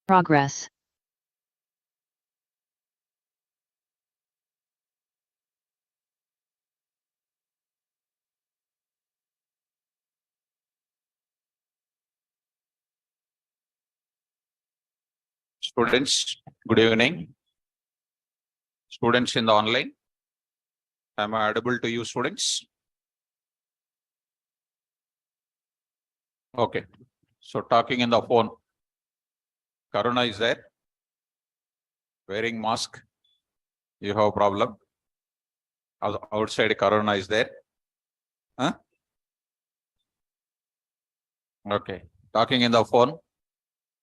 Progress. Students, good evening. Students in the online. Am I audible to you, students? Okay. So talking in the phone. Karuna is there. Wearing mask. You have a problem. Outside Karuna is there. Huh? Okay. Talking in the phone.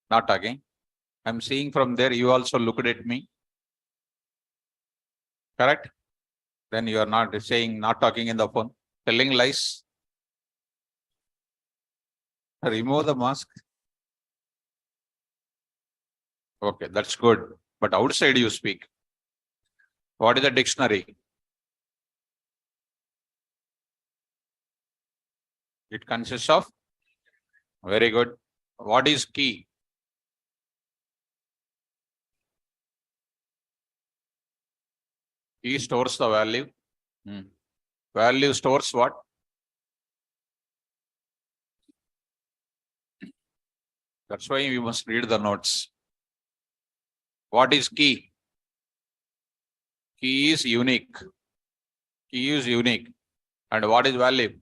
Not talking. I'm seeing from there you also looked at me. Correct? Then you are not saying not talking in the phone. Telling lies. Remove the mask. Okay, that's good. But outside you speak. What is the dictionary? It consists of. Very good. What is key? Key stores the value. Value stores what? That's why we must read the notes. What is key? Key is unique. Key is unique. And what is value?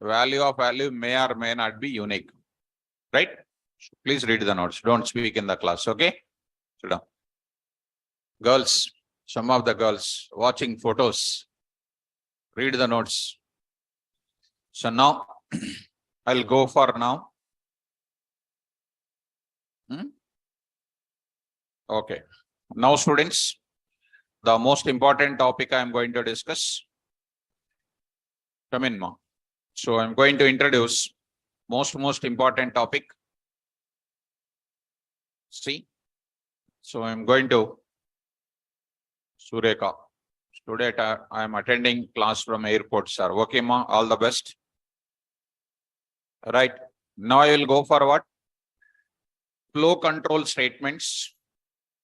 Value of value may or may not be unique. Right? Please read the notes. Don't speak in the class. Okay? Sit down. Girls, some of the girls watching photos, read the notes. So now I'll go for now. Okay. Now, students, the most important topic I am going to discuss. Come in, ma. So I'm going to introduce most important topic. See. So I'm going to Sureka. Today I am attending class from airport, sir. Okay, ma. All the best. Right. Now I will go for what? Flow control statements.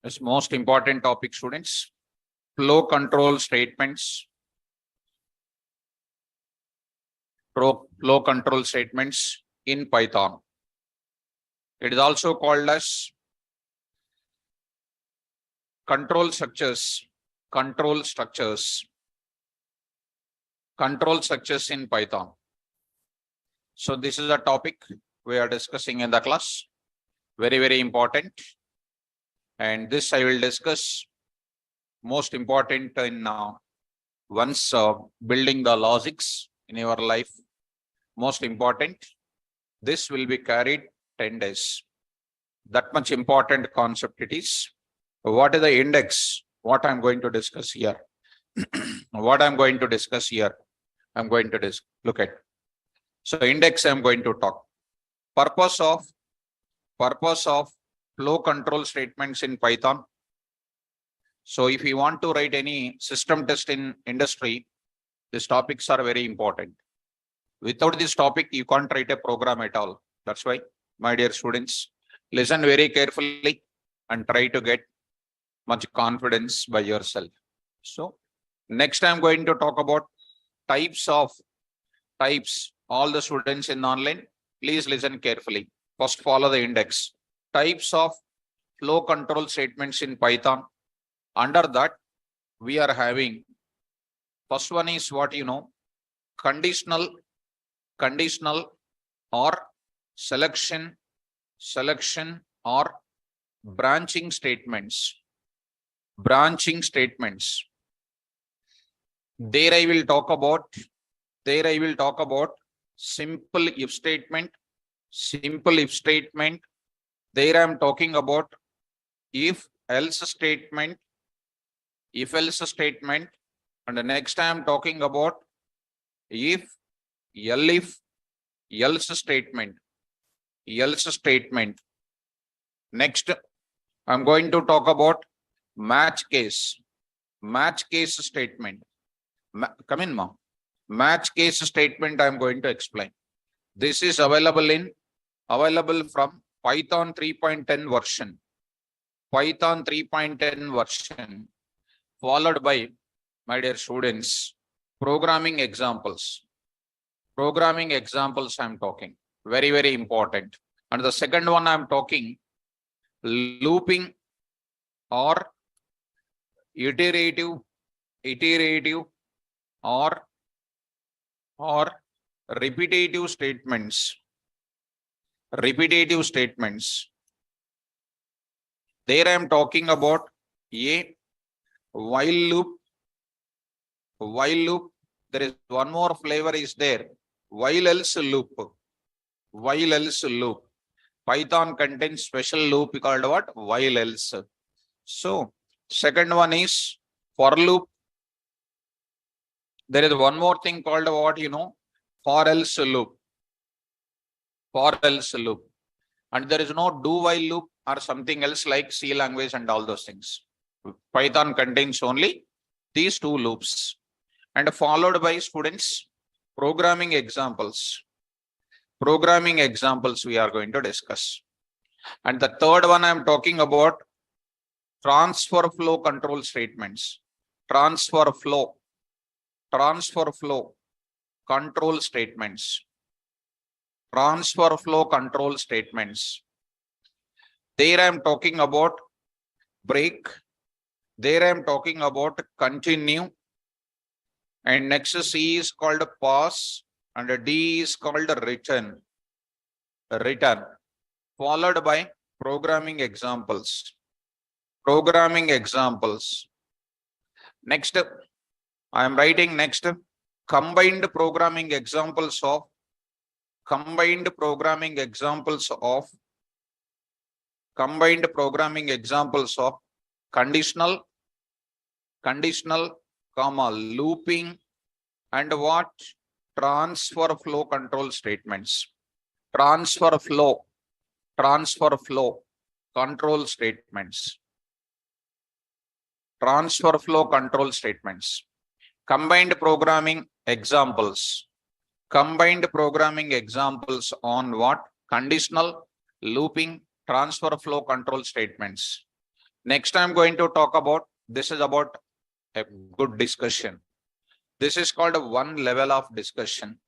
Is most important topic, students. Flow control statements. Flow control statements in Python. It is also called as control structures. Control structures in Python. So this is a topic we are discussing in the class. Very important. And this I will discuss most important in once building the logics in your life. Most important. This will be carried 10 days. That much important concept it is. What is the index? What I'm going to discuss here. What I'm going to discuss here. I'm going to look at. So index I'm going to talk. Purpose of flow control statements in Python. So if you want to write any system test in industry, these topics are very important. Without this topic, you can't write a program at all. That's why, my dear students, listen very carefully and try to get much confidence by yourself. So next I'm going to talk about types. All the students in online, please listen carefully. First follow the index. Types of flow control statements in Python. Under that, we are having, first one is what you know, conditional or selection or branching statements. There I will talk about simple if statement. There I am talking about if else statement. And the next I am talking about if else statement. Next I'm going to talk about match case statement. Come in, ma. Match case statement I am going to explain. This is available from Python 3.10 version. Python 3.10 version, followed by, my dear students, programming examples. Programming examples I'm talking. Very, very important. And the second one I'm talking, looping or iterative or repetitive statements. Repetitive statements. There I am talking about a while loop. While loop. There is one more flavor is there. While else loop. While else loop. Python contains special loop called what? While else. So second one is for loop. There is one more thing called what, for else loop. For else loop. And there is no do while loop or something else like C language and all those things. Python contains only these two loops. And followed by, students, programming examples. Programming examples we are going to discuss. And the third one I am talking about transfer flow control statements. Transfer flow control statements. Transfer flow control statements. There I am talking about break. There I am talking about continue. And next C is called pause and D is called return. Return. Followed by programming examples. Programming examples. Next, I am writing next combined programming examples of conditional, comma, looping and what? Transfer flow control statements. Transfer flow control statements. Transfer flow control statements. Combined programming examples. Combined programming examples on what? Conditional, looping, transfer flow control statements. Next, I'm going to talk about, this is about a good discussion. This is called one level of discussion.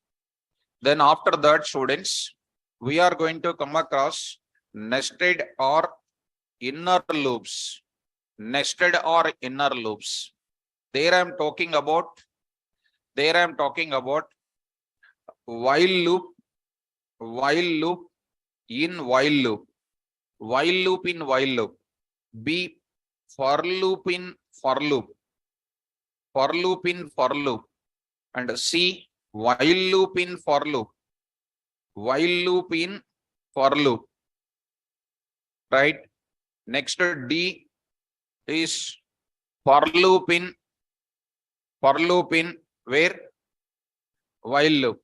Then after that, students, we are going to come across nested or inner loops. Nested or inner loops. There I am talking about while loop in while loop. While loop in while loop. B, for loop in for loop. For loop in for loop. And C, while loop in for loop. While loop in for loop. Right? Next D is for loop in where? While loop.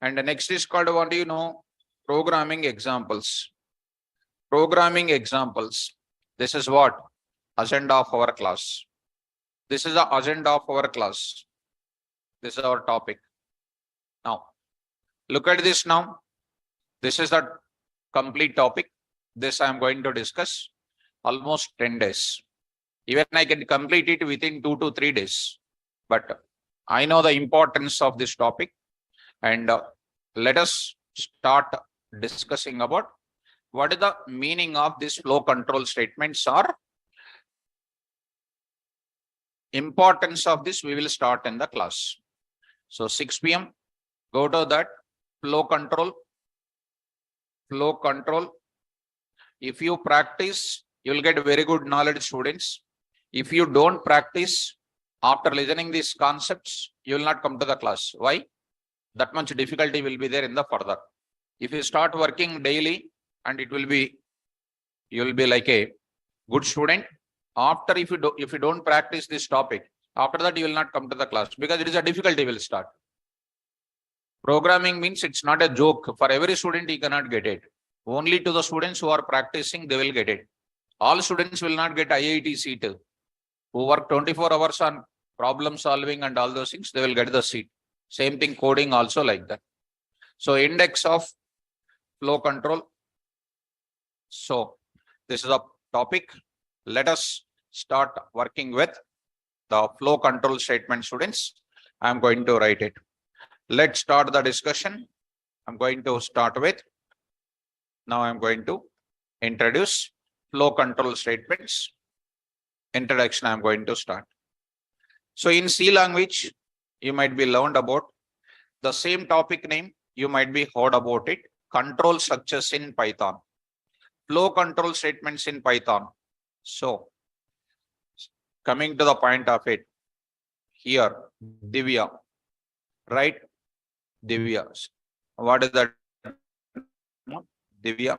And the next is called, what do you know? Programming examples. Programming examples. This is what? Agenda of our class. This is the agenda of our class. This is our topic. Now, look at this now. This is the complete topic. This I am going to discuss almost 10 days. Even I can complete it within 2 to 3 days. But I know the importance of this topic. And let us start discussing about what is the meaning of this flow control statements or importance of this. We will start in the class. So 6 p.m. go to that flow control. Flow control. If you practice, you will get very good knowledge, students. If you don't practice, after listening these concepts, you will not come to the class. Why? That much difficulty will be there in the further. If you start working daily, and it will be, you will be like a good student. After, if you don't practice this topic, after that you will not come to the class because it is a difficulty will start. Programming means it's not a joke. For every student, he cannot get it. Only to the students who are practicing, they will get it. All students will not get IIT seat. Who work 24 hours on problem solving and all those things, they will get the seat. Same thing, coding also like that. So index of flow control. So this is a topic. Let us start working with the flow control statement, students. I'm going to write it. Let's start the discussion. I'm going to start with, now I'm going to introduce flow control statements. Introduction I'm going to start. So in C language, you might be learned about the same topic name. You might be heard about it. Control structures in Python. Flow control statements in Python. So coming to the point of it, here, Divya, right? Divya. What is that? Divya.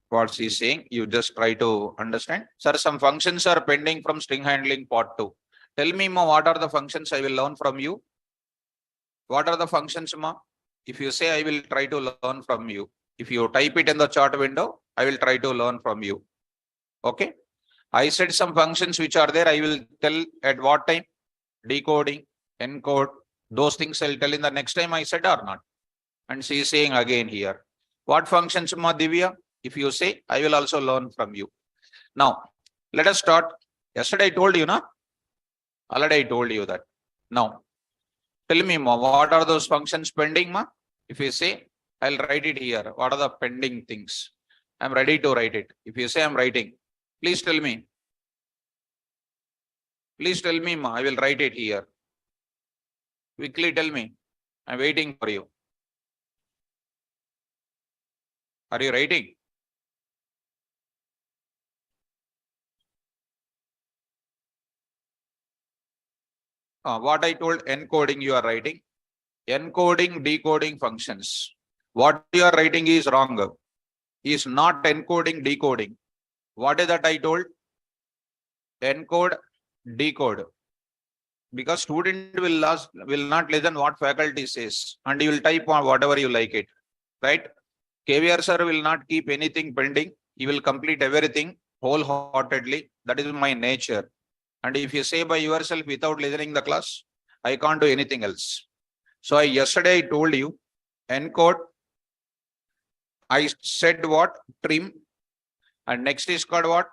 What she's saying, you just try to understand. Sir, some functions are pending from string handling part 2. Tell me, ma, what are the functions I will learn from you? What are the functions, ma? If you say I will try to learn from you. If you type it in the chart window, I will try to learn from you. Okay. I said some functions which are there. I will tell at what time? Decoding, encode, those things I'll tell in the next time I said or not. And she is saying again here. What functions, ma, Divya? If you say, I will also learn from you. Now, let us start. Yesterday I told you, na? Already I told you that. Now, tell me, ma, what are those functions pending, ma? If you say, I'll write it here. What are the pending things? I'm ready to write it. If you say I'm writing, please tell me. Please tell me, ma, I will write it here. Quickly tell me. I'm waiting for you. Are you writing? What I told, encoding you are writing. Encoding, decoding functions. What you are writing is wrong. Is not encoding, decoding. What is that I told? Encode, decode. Because student will not listen what faculty says and you will type on whatever you like it. Right? KVR sir will not keep anything pending. He will complete everything wholeheartedly. That is my nature. And if you say by yourself without listening the class, I can't do anything else. So yesterday I told you, encode, I said what? Trim. And next is called what?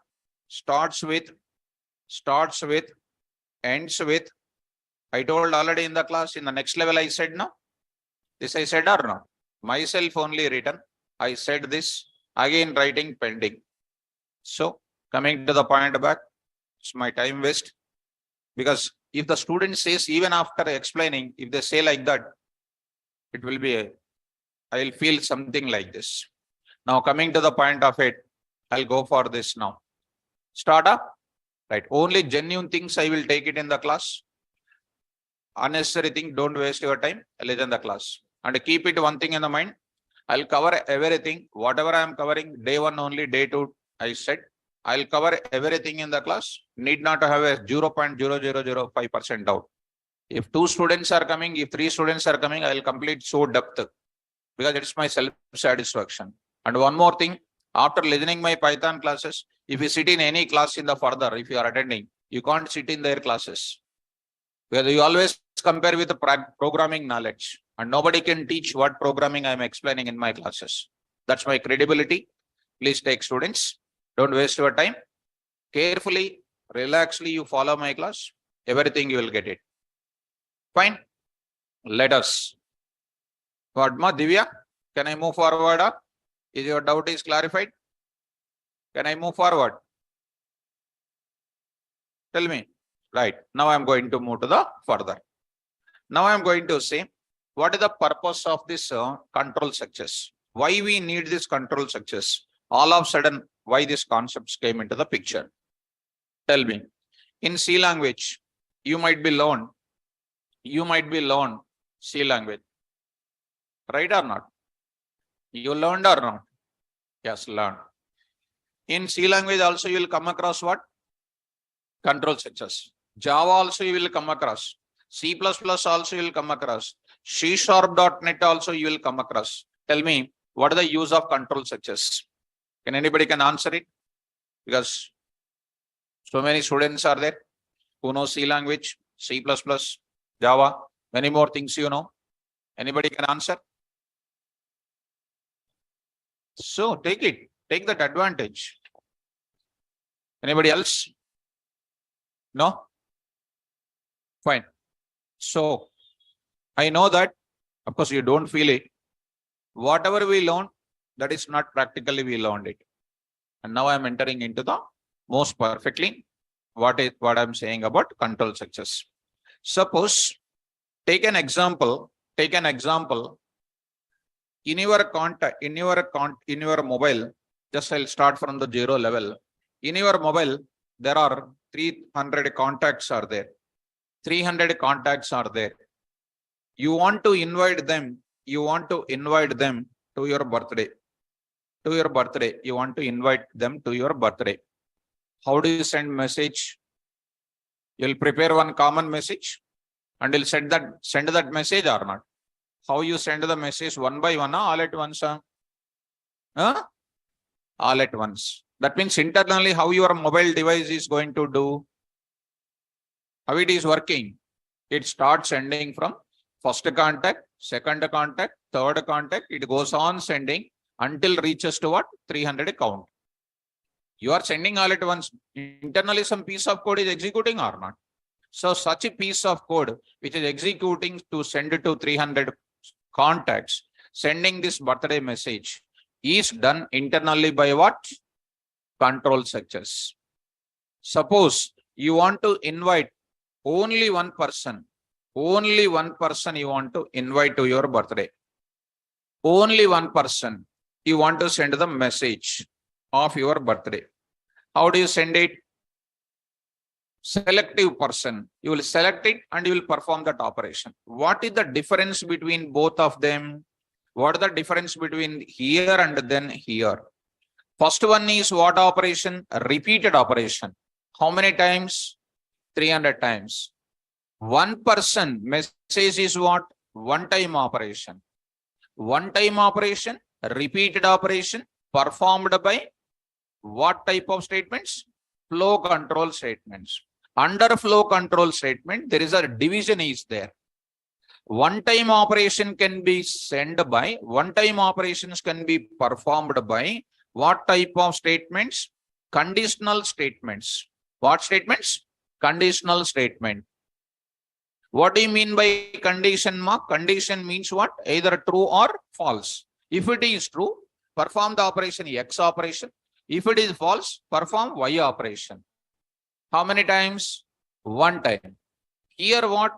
Starts with, ends with. I told already in the class, in the next level I said no. This I said or no? Myself only written. I said this, again writing pending. So coming to the point back, it's my time waste. Because if the student says, even after explaining, if they say like that, it will be, I'll feel something like this. Now coming to the point of it, I'll go for this now. Start up, right? Only genuine things I will take it in the class. Unnecessary thing, don't waste your time, listen the class. And keep it one thing in the mind. I'll cover everything, whatever I am covering, day 1 only, day 2, I said. I'll cover everything in the class. Need not to have a 0.0005% doubt. If 2 students are coming, if 3 students are coming, I'll complete so depth. Because it's my self-satisfaction. And one more thing, after listening my Python classes, if you sit in any class in the further, if you are attending, you can't sit in their classes. Because you always compare with the programming knowledge. And nobody can teach what programming I am explaining in my classes. That's my credibility. Please take students. Don't waste your time. Carefully, relaxedly, you follow my class. Everything you will get it. Fine. Let us. What, ma, Divya? Can I move forward? Is your doubt is clarified? Can I move forward? Tell me. Right. Now I'm going to move to the further. Now I'm going to say, what is the purpose of this control structures? Why we need this control structures? All of a sudden, why these concepts came into the picture? Tell me. In C language, you might be learned C language. Right or not? You learned or not? Yes, learned. In C language also you will come across what? Control structures. Java also you will come across. C++ also you will come across. C#.NET also you will come across. Tell me, what is the use of control structures? Can anybody can answer it? Because so many students are there who know C language, C++, Java, many more things you know. Anybody can answer? So take it. Take that advantage. Anybody else? No? Fine. So I know that, of course, you don't feel it. Whatever we learn, that is not practically we learned it. And now I'm entering into the most perfectly what I'm saying about control structures. Suppose, take an example in your contact, in your mobile. Just I'll start from the 0 level. In your mobile, there are 300 contacts are there. 300 contacts are there. You want to invite them. You want to invite them to your birthday. To your birthday. You want to invite them to your birthday. How do you send message? You'll prepare one common message and you'll send that message or not. How you send the message? One by one, all at once? All at once. That means internally how your mobile device is going to do, how it is working. It starts sending from first contact, second contact, third contact. It goes on sending until reaches to what? 300 count. You are sending all at once. Internally some piece of code is executing or not. So such a piece of code which is executing to send it to 300 contacts, sending this birthday message is done internally by what? Control structures. Suppose you want to invite only one person you want to invite to your birthday. Only one person you want to send the message of your birthday. How do you send it? Selective person. You will select it and you will perform that operation. What is the difference between both of them? What is the difference between here and then here? First one is what operation? Repeated operation. How many times? 300 times. One person message is what? One-time operation. One-time operation, repeated operation, performed by what type of statements? Flow control statements. Under flow control statement, there is a division is there. One-time operation can be sent by, one-time operations can be performed by what type of statements? Conditional statements. What statements? Conditional statement. What do you mean by condition mark? Condition means what? Either true or false. If it is true, perform the operation X operation. If it is false, perform Y operation. How many times? One time. Here what?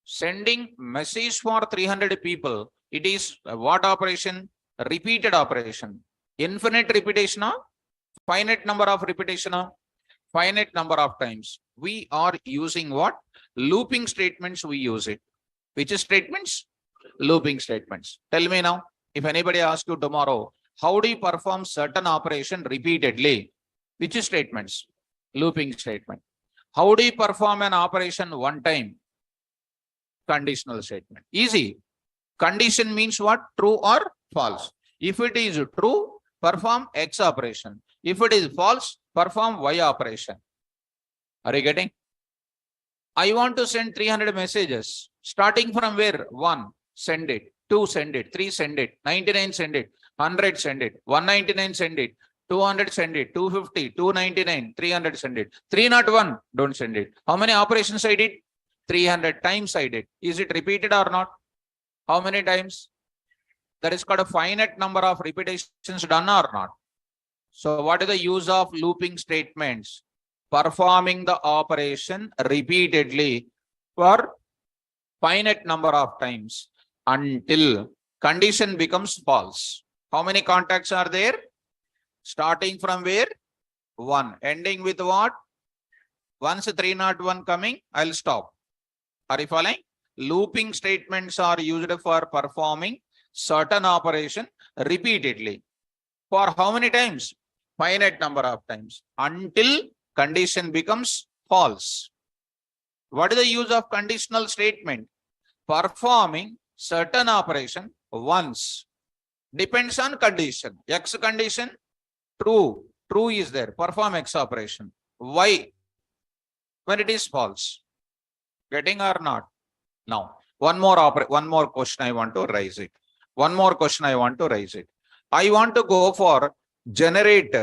Sending message for 300 people. It is what operation? Repeated operation. Infinite repetition or finite number of repetition or finite number of times. We are using what? Looping statements we use it. Which statements? Looping statements. Tell me now, if anybody asks you tomorrow, how do you perform certain operation repeatedly? Which statements? Looping statement. How do you perform an operation one time? Conditional statement. Easy. Condition means what? True or false. If it is true, perform X operation. If it is false, perform Y operation. Are you getting? I want to send 300 messages. Starting from where? 1, send it. 2, send it. 3, send it. 99, send it. 100, send it. 199, send it. 200, send it. 250, 299, 300, send it. 301, don't send it. How many operations I did? 300 times I did. Is it repeated or not? How many times? That is called a finite number of repetitions done or not. So what is the use of looping statements? Performing the operation repeatedly for finite number of times until condition becomes false. How many contacts are there? Starting from where? 1. Ending with what? Once 301 coming, I'll stop. Are you following? Looping statements are used for performing certain operation repeatedly. For how many times? Finite number of times until condition becomes false. What is the use of conditional statement? Performing certain operation once. Depends on condition. X condition, true. True is there. Perform X operation. Y, when it is false. Getting or not? Now, one more question I want to raise it. One more question I want to raise it. I want to go for generate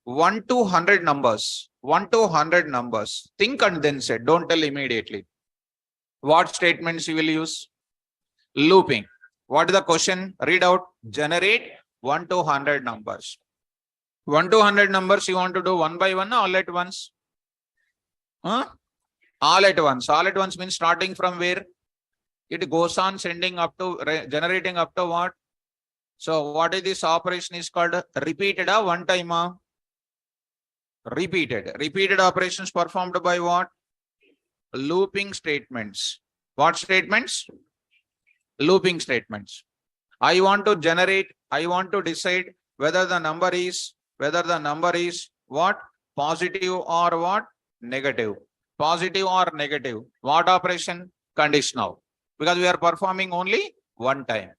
1 to 100 numbers. 1 to 100 numbers. Think and then say. Don't tell immediately. What statements you will use? Looping. What is the question? Read out. Generate 1 to 100 numbers. 1 to 100 numbers you want to do one by one or all at once? Huh? All at once. All at once means starting from where? It goes on sending up to, generating up to what? So what is this operation is called? Repeated or one time? Repeated. Repeated operations performed by what? Looping statements. What statements? Looping statements. I want to generate, I want to decide whether the number is what? Positive or what? Negative. Positive or negative. What operation? Conditional. Because we are performing only one time.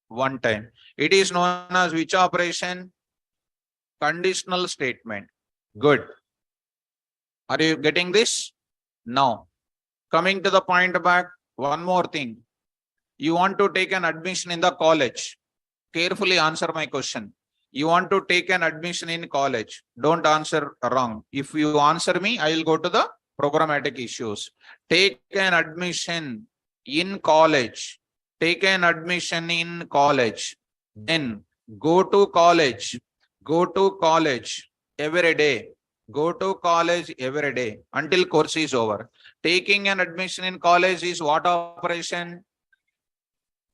One time. It is known as which operation? Conditional statement. Good. Are you getting this? Now, coming to the point back, one more thing. You want to take an admission in the college. Carefully answer my question. You want to take an admission in college. Don't answer wrong. If you answer me, I will go to the programmatic issues. Take an admission in college. Take an admission in college. Then go to college. Go to college every day. Go to college every day until course is over. Taking an admission in college is what operation?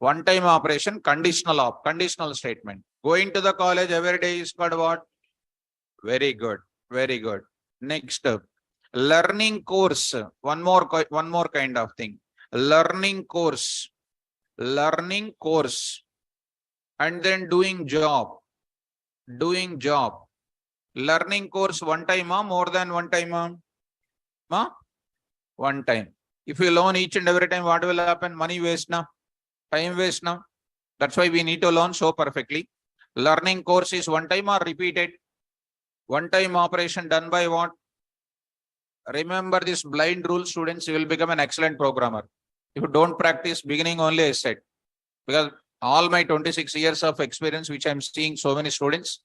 One time operation, conditional statement. Going to the college every day is called what? Very good. Very good. Next up, learning course. One more kind of thing. Learning course. Learning course. And then doing job. Doing job. Learning course one time or more than one time? One time. If you learn each and every time, what will happen? Money waste now. Time waste now. That's why we need to learn so perfectly. Learning course is one time or repeated? One time operation done by what? Remember this blind rule, students, you will become an excellent programmer. If you don't practice beginning only, I said. Because all my 26 years of experience, which I'm seeing so many students,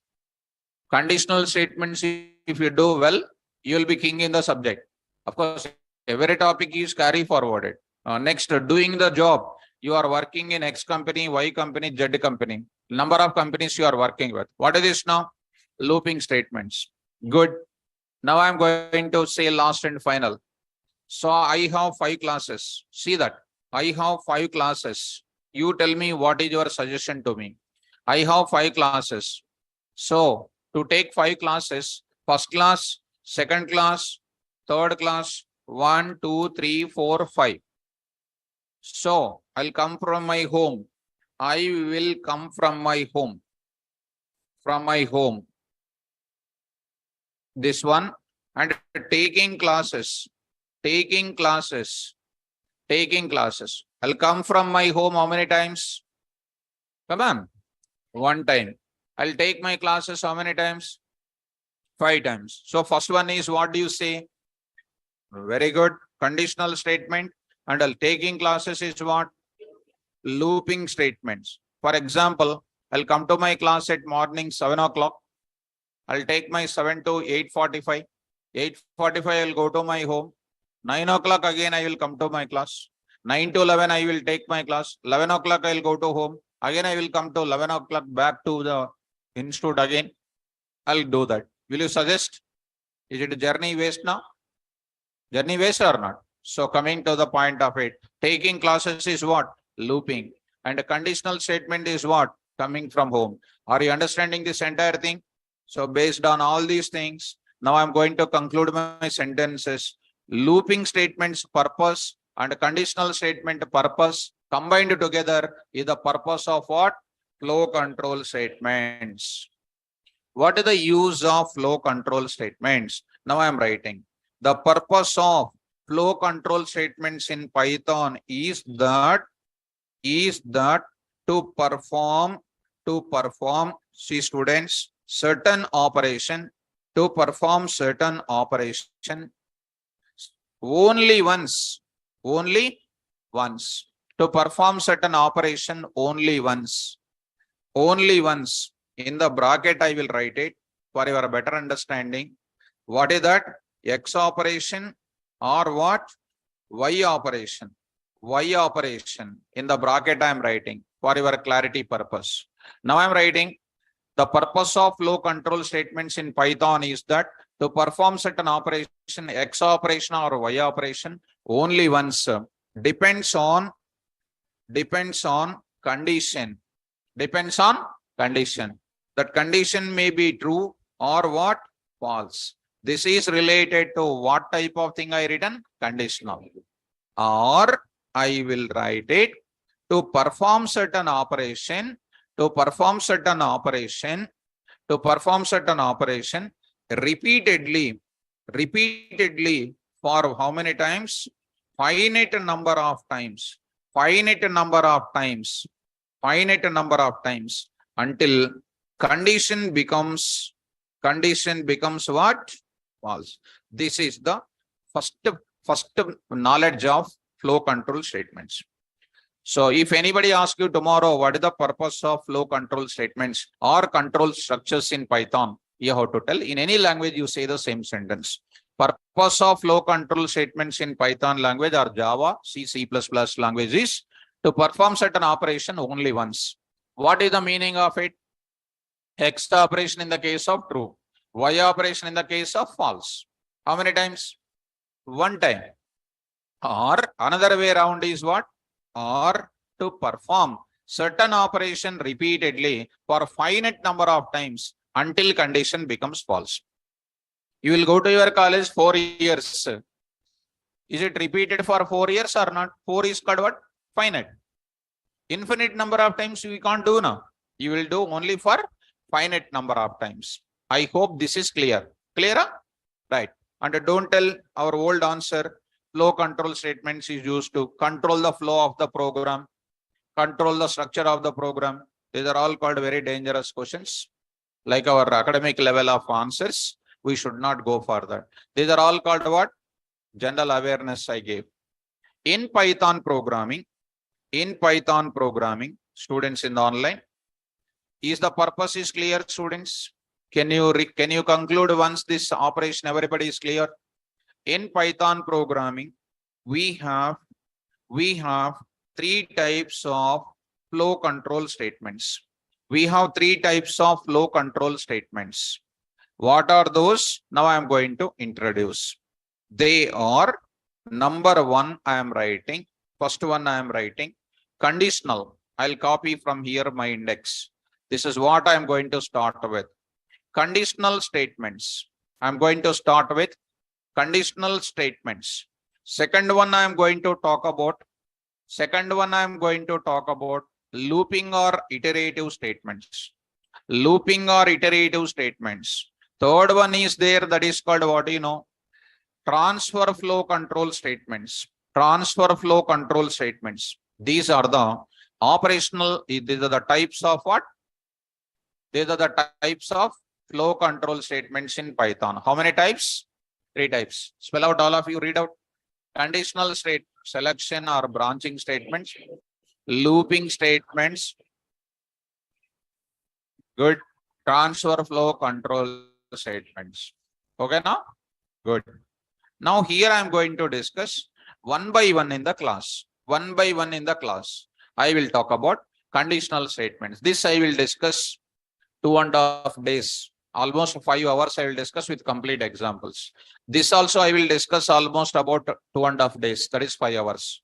conditional statements, if you do well, you will be king in the subject. Of course, every topic is carry forwarded. Next, doing the job. You are working in X company, Y company, Z company. Number of companies you are working with. What is this now? Looping statements. Good. Now I'm going to say last and final. So I have 5 classes. See that. I have 5 classes. You tell me what is your suggestion to me. I have 5 classes. So to take 5 classes, first class, second class, third class, 1, 2, 3, 4, 5. So I'll come from my home. I will come from my home. From my home. This one. And taking classes. Taking classes. Taking classes. I'll come from my home how many times? Come on. One time. I'll take my classes how many times? 5 times. So first one is what do you say? Very good. Conditional statement. And I'll taking classes is what? Looping statements. For example, I'll come to my class at morning 7 o'clock. I'll take my 7 to 8:45. 8:45 I'll go to my home. 9 o'clock again I will come to my class. 9 to 11 I will take my class. 11 o'clock I'll go to home. Again I will come to 11 o'clock back to the institute again. I'll do that. Will you suggest? Is it a journey waste now? Journey waste or not? So coming to the point of it, taking classes is what? Looping. And a conditional statement is what? Coming from home. Are you understanding this entire thing? So based on all these things, now I'm going to conclude my sentences. Looping statements purpose and conditional statement purpose combined together is the purpose of what? Flow control statements. What is the use of flow control statements? Now I am writing. The purpose of flow control statements in Python is that to perform, see students, certain operation, to perform certain operation only once, to perform certain operation only once In the bracket, I will write it for your better understanding. What is that? X operation or what? Y operation. Y operation. In the bracket, I am writing for your clarity purpose. Now I am writing the purpose of flow control statements in Python is that to perform certain operation, X operation or Y operation, only once depends on condition. Depends on condition. That condition may be true or what? False. This is related to what type of thing I written? Conditional. Or I will write it to perform certain operation, repeatedly for how many times? Finite number of times until condition becomes what? False. This is the first knowledge of flow control statements. So if anybody asks you tomorrow, what is the purpose of flow control statements or control structures in Python, you have to tell. In any language, you say the same sentence. Purpose of flow control statements in Python language or Java, C++ language is to perform certain operation only once. What is the meaning of it? X operation in the case of true, Y operation in the case of false. How many times? One time. Or another way around is what? Or to perform certain operation repeatedly for finite number of times until condition becomes false. You will go to your college 4 years. Is it repeated for 4 years or not? 4 is called what? Finite. Infinite number of times we can't do now. You will do only for finite number of times. I hope this is clear. Clear? Right. And don't tell our old answer. Flow control statements is used to control the flow of the program, control the structure of the program. These are all called very dangerous questions. Like our academic level of answers, we should not go for that. These are all called what? General awareness I gave. In Python programming, students in the online, is the purpose is clear, students? Can you conclude once this operation everybody is clear? In Python programming, we have 3 types of flow control statements. What are those? Now I am going to introduce. They are, number 1, I am writing. First one I am writing. Conditional. I'll copy from here my index. This is what I am going to start with. Conditional statements. I'm going to start with conditional statements. Second one I am going to talk about. Looping or iterative statements. Third one is there, that is called what you know? Transfer flow control statements. These are the operational, these are the types of what? These are the types of flow control statements in Python. How many types? 3 types. Spell out, all of you, read out. Conditional state selection or branching statements, looping statements, good, transfer flow control statements. Okay now? Good. Now here I am going to discuss one by one in the class. I will talk about conditional statements. This I will discuss 2.5 days. Almost 5 hours I will discuss with complete examples. This also I will discuss almost about 2.5 days. That is 5 hours.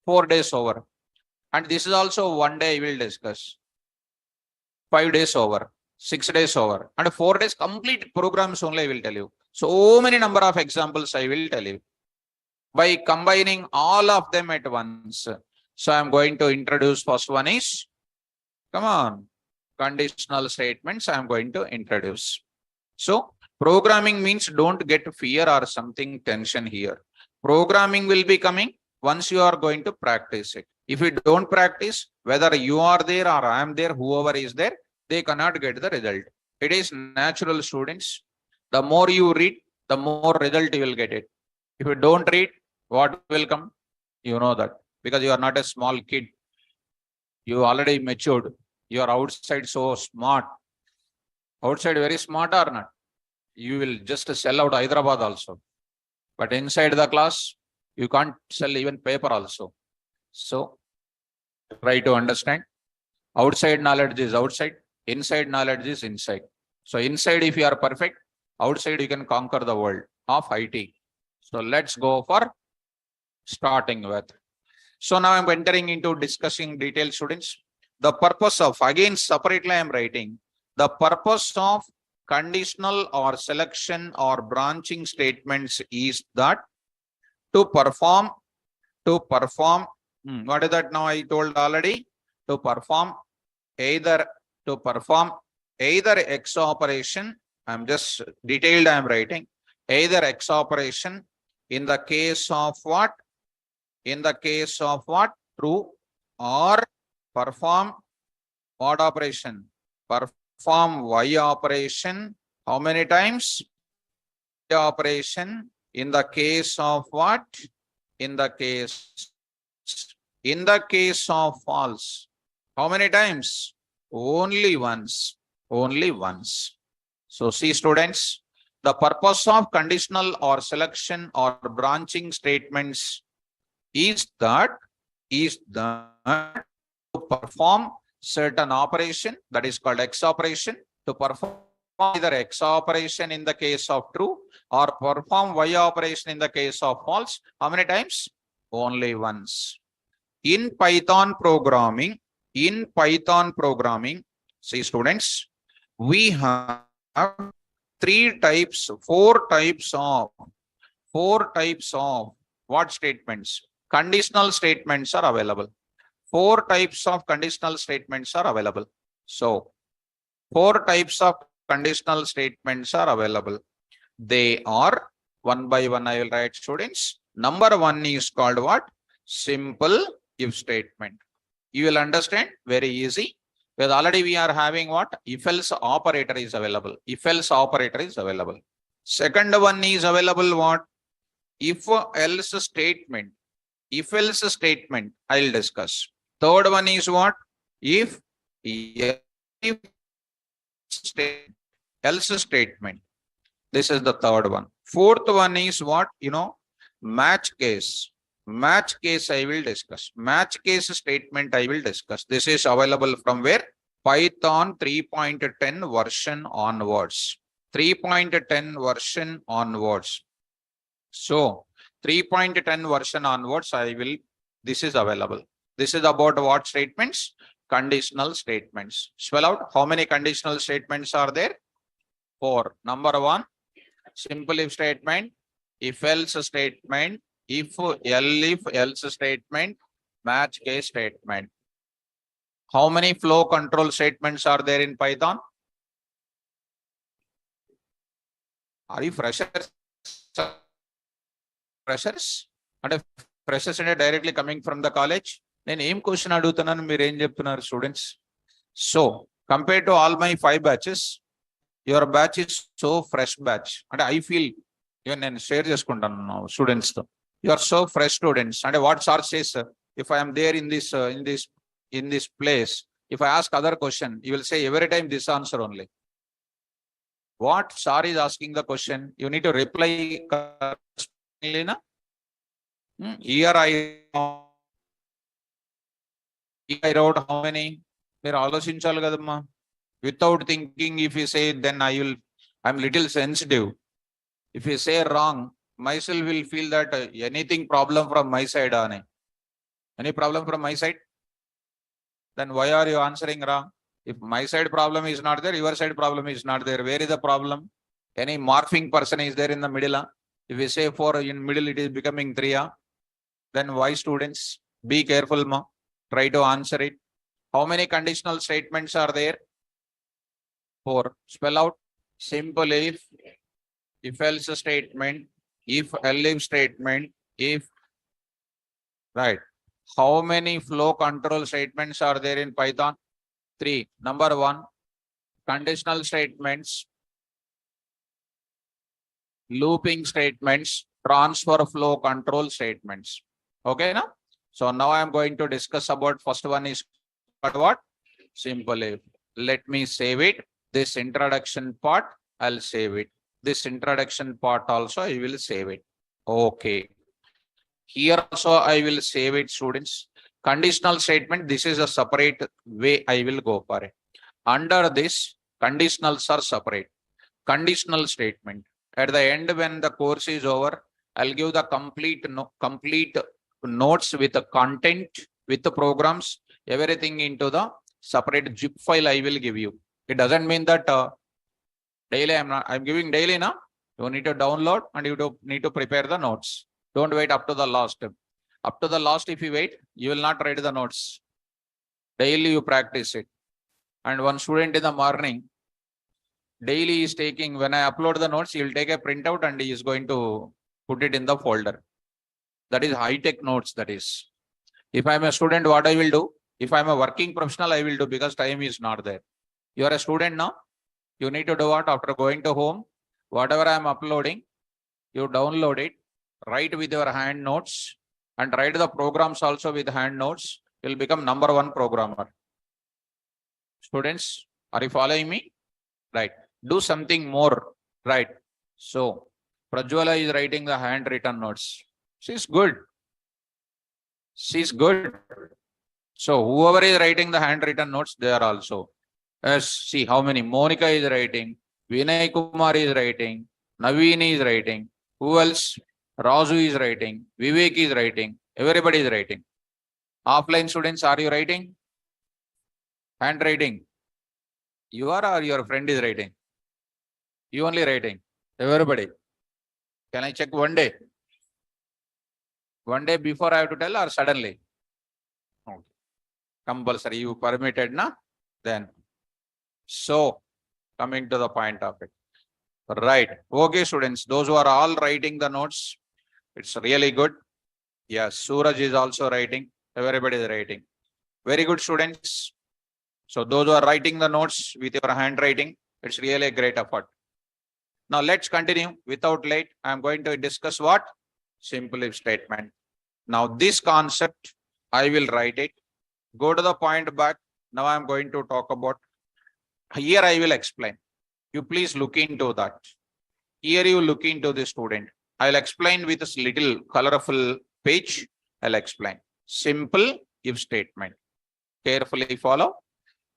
4 days over. And this is also 1 day I will discuss. 5 days over. 6 days over. And 4 days complete programs only I will tell you. So many number of examples I will tell you. By combining all of them at once. So I am going to introduce first one is, come on, conditional statements I am going to introduce. So programming means don't get fear or something tension here. Programming will be coming once you are going to practice it. If you don't practice, whether you are there or I am there, whoever is there, they cannot get the result. It is natural, students. The more you read, the more result you will get it. If you don't read, what will come? You know that. Because you are not a small kid. You already matured. You are outside so smart. Outside very smart or not? You will just sell out Hyderabad also. But inside the class, you can't sell even paper also. So try to understand. Outside knowledge is outside. Inside knowledge is inside. So inside, if you are perfect, outside you can conquer the world of IT. So let's go for starting with. So now I'm entering into discussing detailed students. The purpose of, again separately I am writing, the purpose of conditional or selection or branching statements is that to perform, what is that now I told already? To perform either X operation, I'm just detailed I am writing, either X operation in the case of what? In the case of what? True, or perform what operation? Perform Y operation. How many times? Y operation in the case of what? In the case of false. How many times? Only once. Only once. So see students, the purpose of conditional or selection or branching statements is that to perform certain operation, that is called X operation, to perform either X operation in the case of true or perform Y operation in the case of false. How many times? Only once. In Python programming, see students, we have four types of what statements? Conditional statements are available. Four types of conditional statements are available. So, four types of conditional statements are available. They are, one by one I will write students. Number one is called what? Simple if statement. You will understand, very easy. Because already we are having what? If else operator is available. If else operator is available. Second one is available what? If else statement. If else statement I will discuss. Third one is what? If else statement. This is the third one. Fourth one is what? Match case. Match case I will discuss. Match case statement I will discuss. This is available from where? Python 3.10 version onwards. 3.10 version onwards. So 3.10 version onwards this is available. This is about what statements? Conditional statements. Spell out how many conditional statements are there? Four. Number one, simple if statement, if else statement, if else statement, match case statement. How many flow control statements are there in Python? Are you freshers? Freshers? And freshers are directly coming from the college? Then aim question adugutunanu meer em cheptunnaru students. So compared to all my 5 batches, your batch is so fresh batch. And I feel even నేను share చేసుకుంటాను students తో. You are so fresh students. And what sir says, if I am there in this place, if I ask other question, you will say every time this answer only. What sir is asking the question, you need to reply. Here I wrote how many? మీరు ఆలోచించాలి కదమ్మా. Without thinking, if you say, then I'm little sensitive. If you say wrong, myself will feel that anything problem from my side. Any problem from my side? Then why are you answering wrong? If my side problem is not there, your side problem is not there. Where is the problem? Any morphing person is there in the middle? If we say 4 in middle, it is becoming 3. Then why students? Be careful, ma. Try to answer it. How many conditional statements are there? 4. Spell out. Simple if else statement, if else statement, if, right. How many flow control statements are there in Python? 3. Number 1, conditional statements, looping statements, transfer flow control statements. Okay, now? So now I am going to discuss about first one is what? Simple if. Let me save it. This introduction part, I'll save it. This introduction part also, I will save it. Okay. Here also, I will save it, students. Conditional statement, this is a separate way I will go for it. Under this, conditionals are separate. Conditional statement. At the end, when the course is over, I'll give the complete notes with the content, with the programs, everything into the separate zip file I will give you. It doesn't mean that daily I'm giving daily now. You need to download and you need to prepare the notes. Don't wait up to the last. Up to the last, if you wait, you will not write the notes. Daily you practice it. And one student in the morning, daily is taking, when I upload the notes, he will take a printout and he is going to put it in the folder. That is high-tech notes, that is. If I'm a student, what I will do? If I'm a working professional, I will do because time is not there. You are a student now. You need to do what? After going to home, whatever I'm uploading, you download it, write with your hand notes and write the programs also with hand notes. You'll become #1 programmer. Students, are you following me? Right. Do something more. Right. So, Prajwala is writing the handwritten notes. She's good. She's good. So, whoever is writing the handwritten notes, they are also. Yes, see how many. Monica is writing. Vinay Kumar is writing. Naveen is writing. Who else? Razu is writing. Vivek is writing. Everybody is writing. Offline students, are you writing? Handwriting. You are or your friend is writing? You only writing. Everybody. Can I check one day? One day before I have to tell or suddenly? Okay. Compulsory. You permitted, na? Then. So, coming to the point of it. Right. Okay, students. Those who are all writing the notes, it's really good. Yes, Suraj is also writing. Everybody is writing. Very good, students. So, those who are writing the notes with your handwriting, it's really a great effort. Now, let's continue. Without late, I'm going to discuss what? Simple if statement. Now, this concept, I will write it. Go to the point back. Now, I'm going to talk about. Here, I will explain. You please look into that. Here, you look into the student. I'll explain with this little colorful page. I'll explain. Simple if statement. Carefully follow.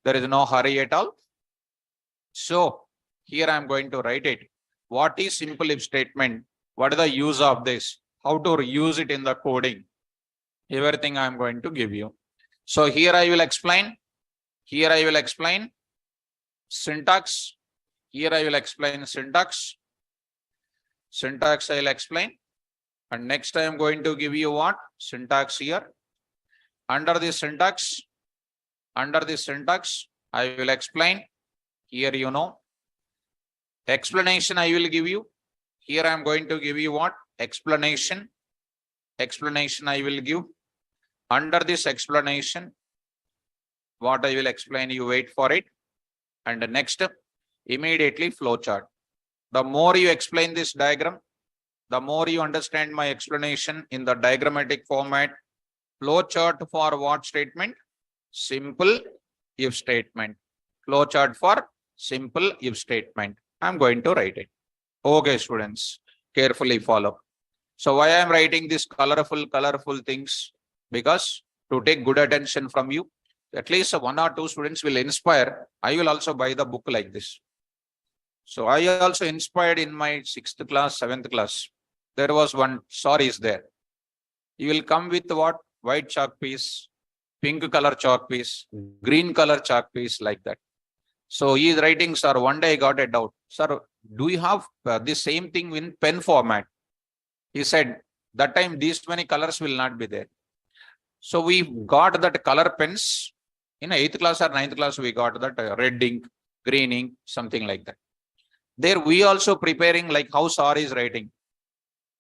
There is no hurry at all. So, here I'm going to write it. What is simple if statement? What is the use of this? How to use it in the coding? Everything I'm going to give you. So, here I will explain. Here I will explain syntax. Here I will explain syntax. Syntax I will explain. And next I am going to give you what? Syntax here. Under this syntax, I will explain. Here you know. Explanation I will give you. Here I am going to give you what? Explanation. Explanation I will give. Under this explanation, what I will explain, you wait for it. And the next, immediately flowchart. The more you explain this diagram, the more you understand my explanation in the diagrammatic format. Flowchart for what statement? Simple if statement. Flowchart for simple if statement. I'm going to write it. Okay, students, carefully follow. So why I'm writing this colorful things? Because to take good attention from you, at least 1 or 2 students will inspire. I will also buy the book like this. So I also inspired in my 6th class, 7th class. There was one sir is there. You will come with what? White chalk piece, pink color chalk piece, green color chalk piece, like that. So he is writing, sir, one day I got a doubt. Sir, do you have the same thing in pen format? He said, that time these many colors will not be there. So we got that color pens in 8th class or 9th class. We got that red ink, green ink, something like that. There we also preparing like how sir is writing.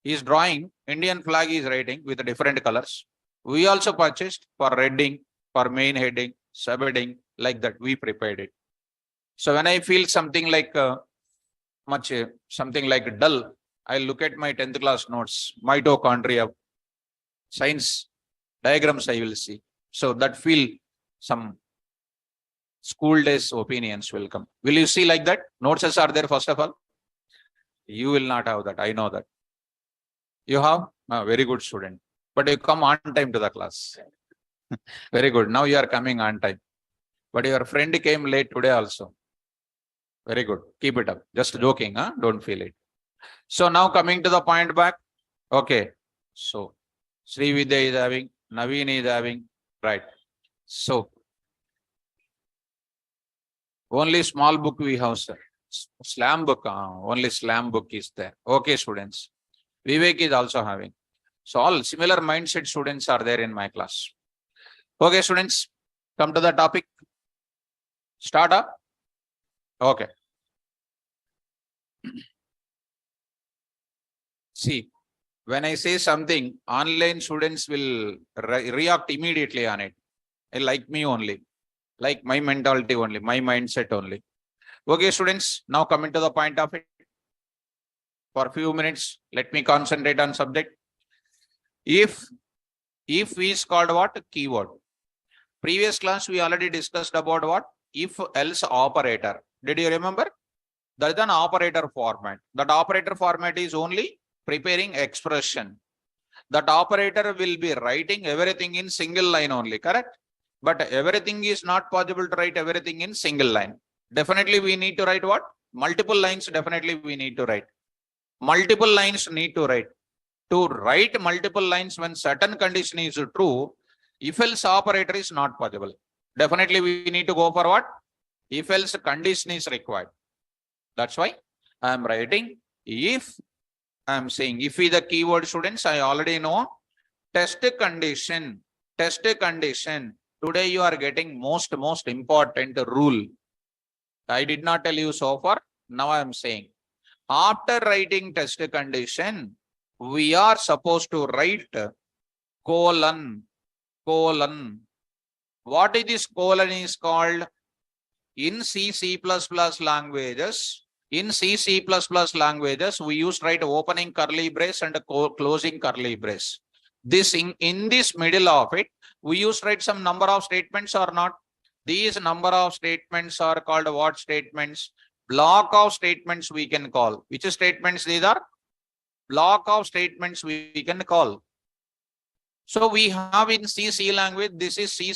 He is drawing Indian flag is writing with different colors. We also purchased for red ink, for main heading, subheading, like that. We prepared it. So when I feel something like something like dull, I look at my 10th class notes, mitochondria, science diagrams I will see. So that feel some School days opinions will come. Will you see like that? Notes are there first of all? You will not have that. I know that. You have? Very good student. But you come on time to the class. Very good. Now you are coming on time. But your friend came late today also. Very good. Keep it up. Just joking, huh? Don't feel it. So now coming to the point back. Okay. So Sri Vidya is having, Naveen is having, right. So only small book we have, sir. Slam book, only slam book is there. Okay, students. Vivek is also having. So all similar mindset students are there in my class. Okay, students, come to the topic. Start up. Okay. See, when I say something, online students will react immediately on it. Like me only, like my mentality only, my mindset only. Okay, students, now coming to the point of it. For a few minutes, let me concentrate on subject. If is called what? Keyword. Previous class, we already discussed about what? If else operator. Did you remember? That is an operator format. That operator format is only preparing expression. That operator will be writing everything in single line only, correct? But everything is not possible to write everything in single line. Definitely we need to write what? Multiple lines, definitely we need to write. Multiple lines need to write. To write multiple lines when certain condition is true, if else operator is not possible. Definitely we need to go for what? If else condition is required. That's why I am writing if. I am saying if is the keyword, students, I already know. Test condition. Test condition. Today you are getting most important rule. I did not tell you so far. Now I am saying. After writing test condition, we are supposed to write colon. What is this colon is called? In C++ languages, we use write opening curly brace and closing curly brace. This in this middle of it, we use write some number of statements or not. These number of statements are called what statements? Block of statements we can call. Which statements these are? Block of statements we can call. So we have in C language, this is C++,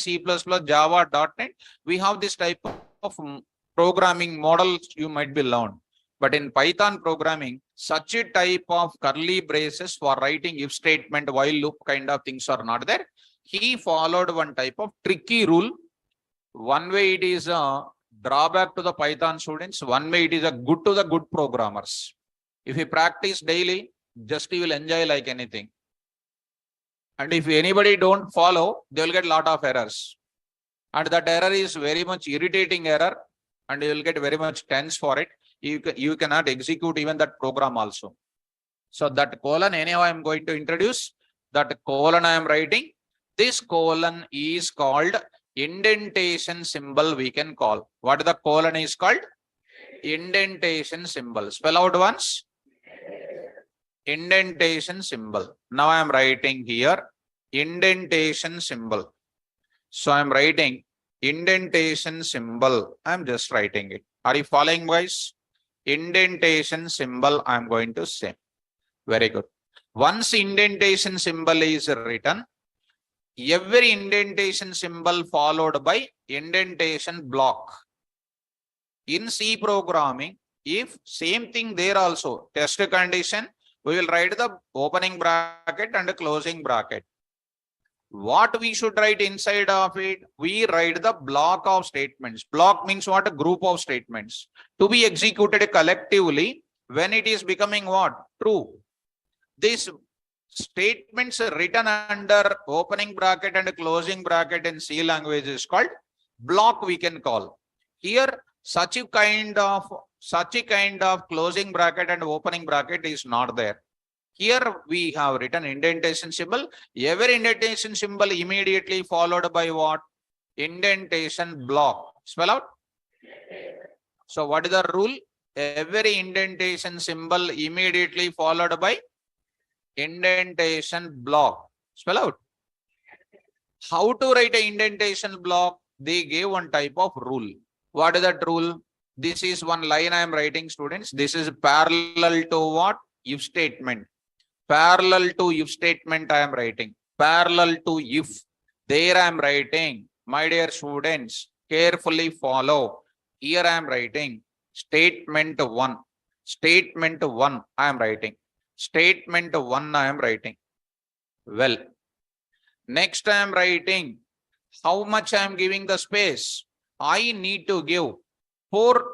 Java.NET. We have this type of programming models you might be learned. But in Python programming, such a type of curly braces for writing if statement, while loop kind of things are not there. He followed one type of tricky rule. One way it is a drawback to the Python students. One way it is a good to the good programmers. If you practice daily, just you will enjoy like anything. And if anybody don't follow, they will get a lot of errors. And that error is very much irritating error. And you will get very much tense for it. You cannot execute even that program also. So that colon, anyhow, I am going to introduce. That colon I am writing. This colon is called indentation symbol we can call. What the colon is called? Indentation symbol. Spell out once. Indentation symbol. Now I am writing here indentation symbol. So I am writing indentation symbol. I am just writing it. Are you following, guys? Indentation symbol I am going to say. Very good. Once indentation symbol is written, every indentation symbol followed by indentation block. In C programming, if same thing there also, test condition, we will write the opening bracket and closing bracket. What we should write inside of it? We write the block of statements. Block means what? A group of statements to be executed collectively when it is becoming what? True. These statements written under opening bracket and closing bracket in C language is called block we can call. Here, such a kind of closing bracket and opening bracket is not there. Here we have written indentation symbol. Every indentation symbol immediately followed by what? Indentation block. Spell out. So what is the rule? Every indentation symbol immediately followed by indentation block. Spell out. How to write an indentation block? they gave one type of rule. What is that rule? This is one line I am writing, students. This is parallel to what? If statement. Parallel to if statement I am writing. Parallel to if. There I am writing. My dear students, carefully follow. Here I am writing statement 1. Statement 1 I am writing. Statement 1 I am writing. Well, next I am writing how much I am giving the space. I need to give 4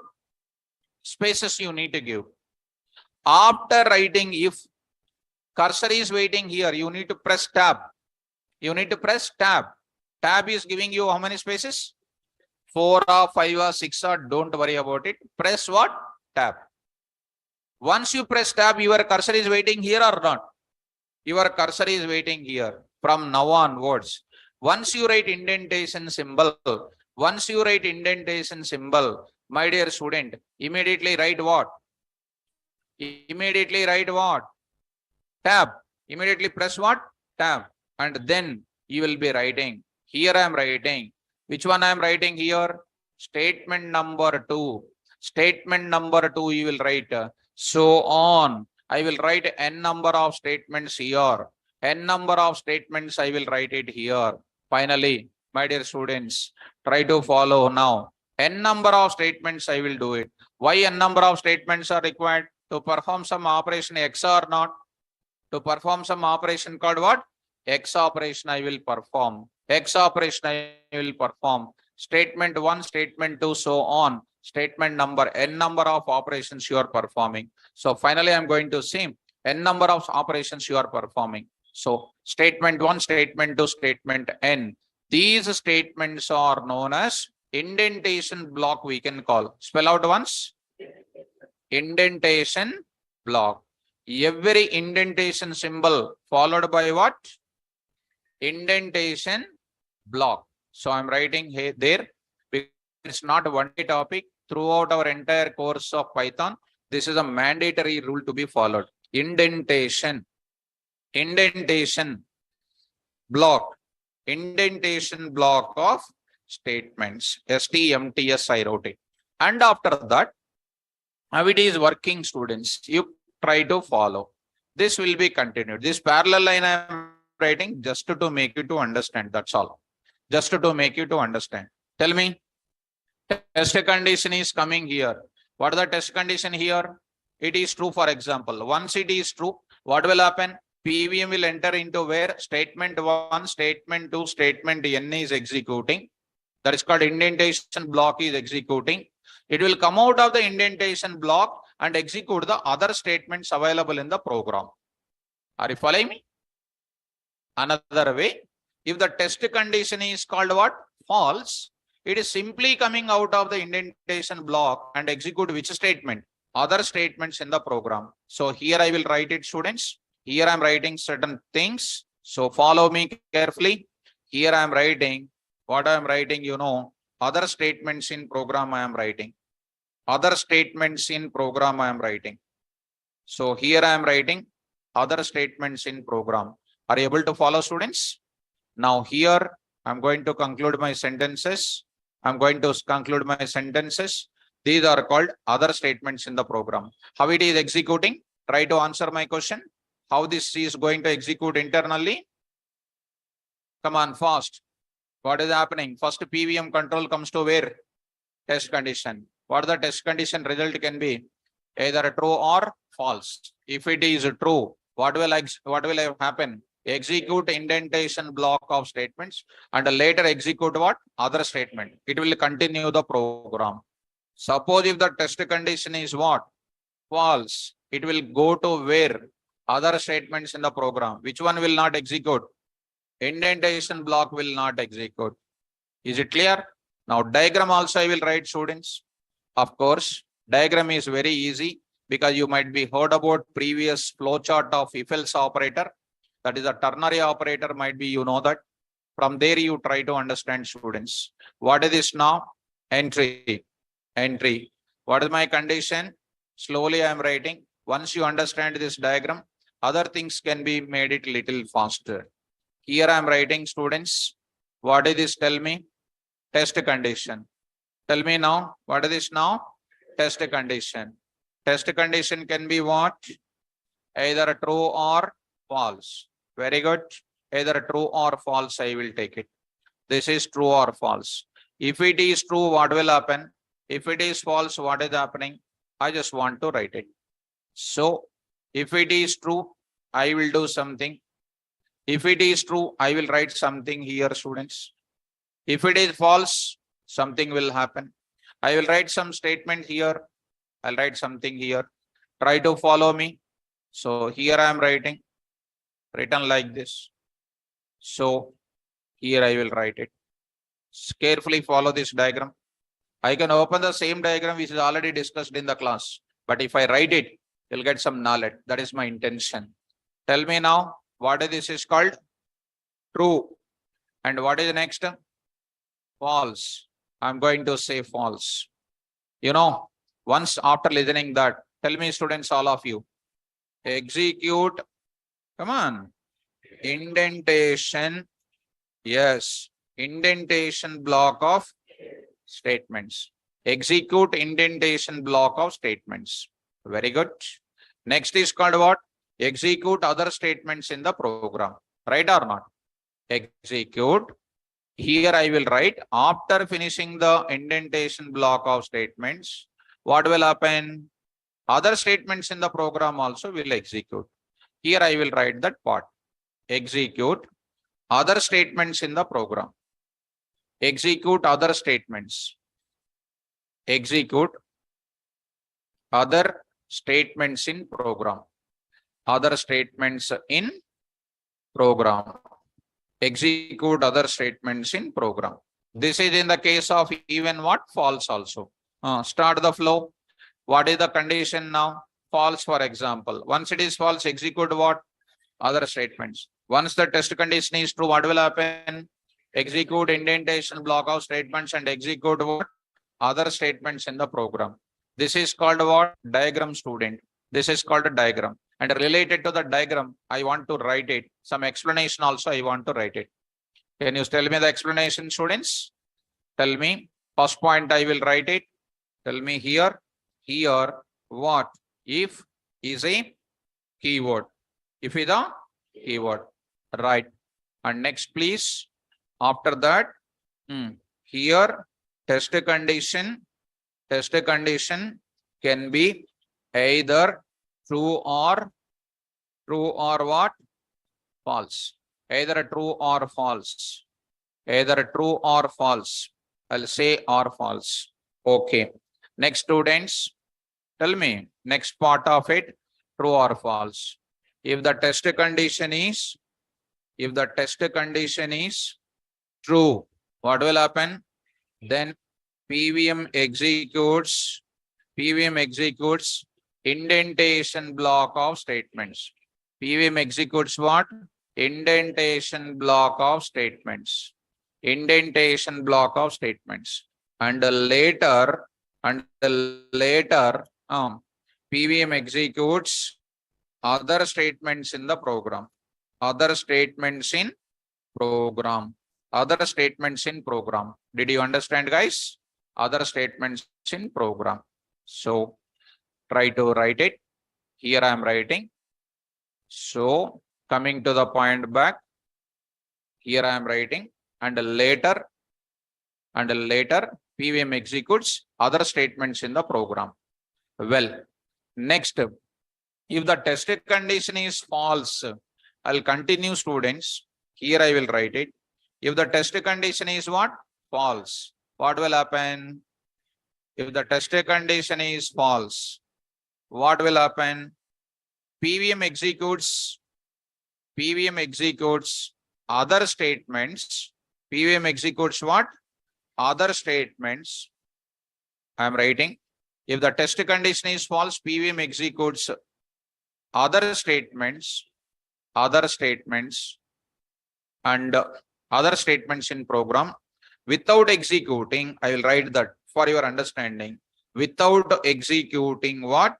spaces you need to give. After writing if, cursor is waiting here, you need to press tab. You need to press tab. Tab is giving you how many spaces? 4 or 5 or 6 or don't worry about it. Press what? Tab. Once you press tab, your cursor is waiting here or not? Your cursor is waiting here from now onwards. Once you write indentation symbol, my dear student, immediately write what? Immediately write what? Tab. Immediately press what? Tab. And then you will be writing. Here I am writing. Which one I am writing here? Statement number 2. Statement number 2 you will write. So on. I will write n number of statements here. N number of statements I will write it here. Finally, my dear students, try to follow now. N number of statements I will do it. Why n number of statements are required? To perform some operation X or not? To perform some operation called what? X operation I will perform. X operation I will perform. Statement 1, statement 2, so on. Statement number, n number of operations you are performing. So finally, I'm going to say n number of operations you are performing. So statement 1, statement 2, statement n. These statements are known as indentation block we can call. Spell out once. Indentation block. Every indentation symbol followed by what? Indentation block. So I'm writing here there. It's not a one-day topic. Throughout our entire course of Python, this is a mandatory rule to be followed. Indentation. Indentation block. Indentation block of statements. STMTS I wrote it. And after that, how it is working, students, you try to follow. This will be continued. This parallel line I am writing just to make you to understand. That's all. Just to make you to understand. Tell me. Test condition is coming here. What is the test condition here? It is true, for example. Once it is true, what will happen? PVM will enter into where statement 1, statement 2, statement n is executing. That is called indentation block is executing. It will come out of the indentation block and execute the other statements available in the program. Are you following me? Another way, if the test condition is called what? False. It is simply coming out of the indentation block and execute which statement? Other statements in the program. So here I will write it, students. Here I am writing certain things. So follow me carefully. Here I am writing what I am writing, you know, other statements in program I am writing. Other statements in program I am writing. So here I am writing other statements in program. Are you able to follow, students? Now here I'm going to conclude my sentences. These are called other statements in the program. How it is executing? Try to answer my question. How this is going to execute internally? Come on, fast. What is happening? First PVM control comes to where? Test condition. What the test condition result can be? Either true or false. If it is true, what will happen? Execute indentation block of statements and later execute what? Other statement. It will continue the program. Suppose if the test condition is what? False. It will go to where? Other statements in the program. Which one will not execute? Indentation block will not execute. Is it clear? Now diagram also I will write, students. Of course, diagram is very easy because you might be heard about previous flowchart of if-else operator. That is a ternary operator, might be you know that. From there you try to understand, students. What is this now? Entry. Entry. What is my condition? Slowly I am writing. Once you understand this diagram, other things can be made it little faster. Here I am writing, students. What is this? Tell me. test condition. Tell me now, what is this now? Test condition. Test condition can be what? Either true or false. Very good. Either true or false, I will take it. This is true or false. If it is true, what will happen? If it is false, what is happening? I just want to write it. So, if it is true, I will do something. If it is true, I will write something here, students. If it is false, something will happen. I will write some statement here. I'll write something here. Try to follow me. So here I am writing, written like this. So here I will write it. Carefully follow this diagram. I can open the same diagram which is already discussed in the class. But if I write it, you'll get some knowledge. That is my intention. Tell me now, what this is called? True. And what is the next? False. I'm going to say false. You know, once after listening that, tell me students, all of you, execute, come on, indentation, yes, indentation block of statements. Execute indentation block of statements. Very good. Next is called what? Execute other statements in the program. Right or not? Execute. Here I will write, after finishing the indentation block of statements, what will happen? Other statements in the program also will execute. Here I will write that part. Execute other statements in the program. Execute other statements. Execute other statements in program. Other statements in program. Execute other statements in program. This is in the case of even what? False also. Start the flow. What is the condition now? False, for example. Once it is false, execute what? Other statements. Once the test condition is true, what will happen? Execute indentation block of statements and execute what? Other statements in the program. This is called what? Diagram, student. This is called a diagram. And related to the diagram, I want to write it. Some explanation also I want to write it. Can you tell me the explanation, students? Tell me. First point I will write it. Tell me here. Here, what? If is a keyword. If is a keyword. Right. And next, please. After that, here, test condition can be either true or what? False. Either true or false. Either true or false. I'll say or false. Okay. Next, students, tell me next part of it, true or false. If the test condition is true, what will happen? Then PVM executes indentation block of statements. PVM executes what? Indentation block of statements. Indentation block of statements. And later, PVM executes other statements in the program. Other statements in program. Other statements in program. Did you understand, guys? Other statements in program. So try to write it. Here I am writing. So coming to the point back, here I am writing, and later PVM executes other statements in the program. Well, next, if the test condition is false, I'll continue, students. Here I will write it. If the test condition is what? False. What will happen? If the test condition is false, what will happen? PVM executes other statements. PVM executes what? Other statements. I am writing. If the test condition is false, PVM executes other statements and other statements in program without executing. I will write that for your understanding. Without executing what?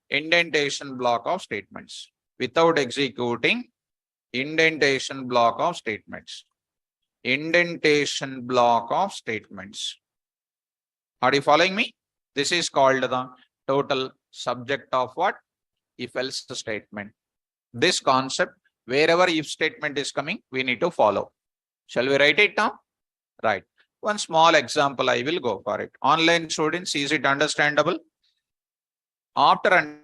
Indentation block of statements. Without executing indentation block of statements. indentation block of statements. Are you following me? This is called the total subject of what? If else statement. This concept, wherever if statement is coming, we need to follow. Shall we write it down? Right. One small example, I will go for it. Online students, is it understandable? After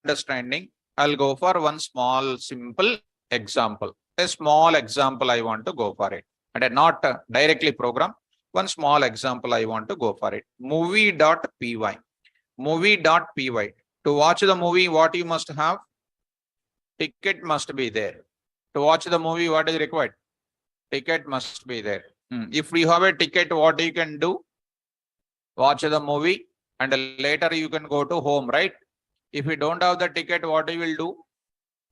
understanding, I'll go for one small simple example. A small example I want to go for it. And not directly program. One small example I want to go for it. Movie.py. Movie.py. To watch the movie, what you must have? Ticket must be there. To watch the movie, what is required? Ticket must be there. If we have a ticket, what you can do? Watch the movie and later you can go to home, right? If you don't have the ticket, what you will do?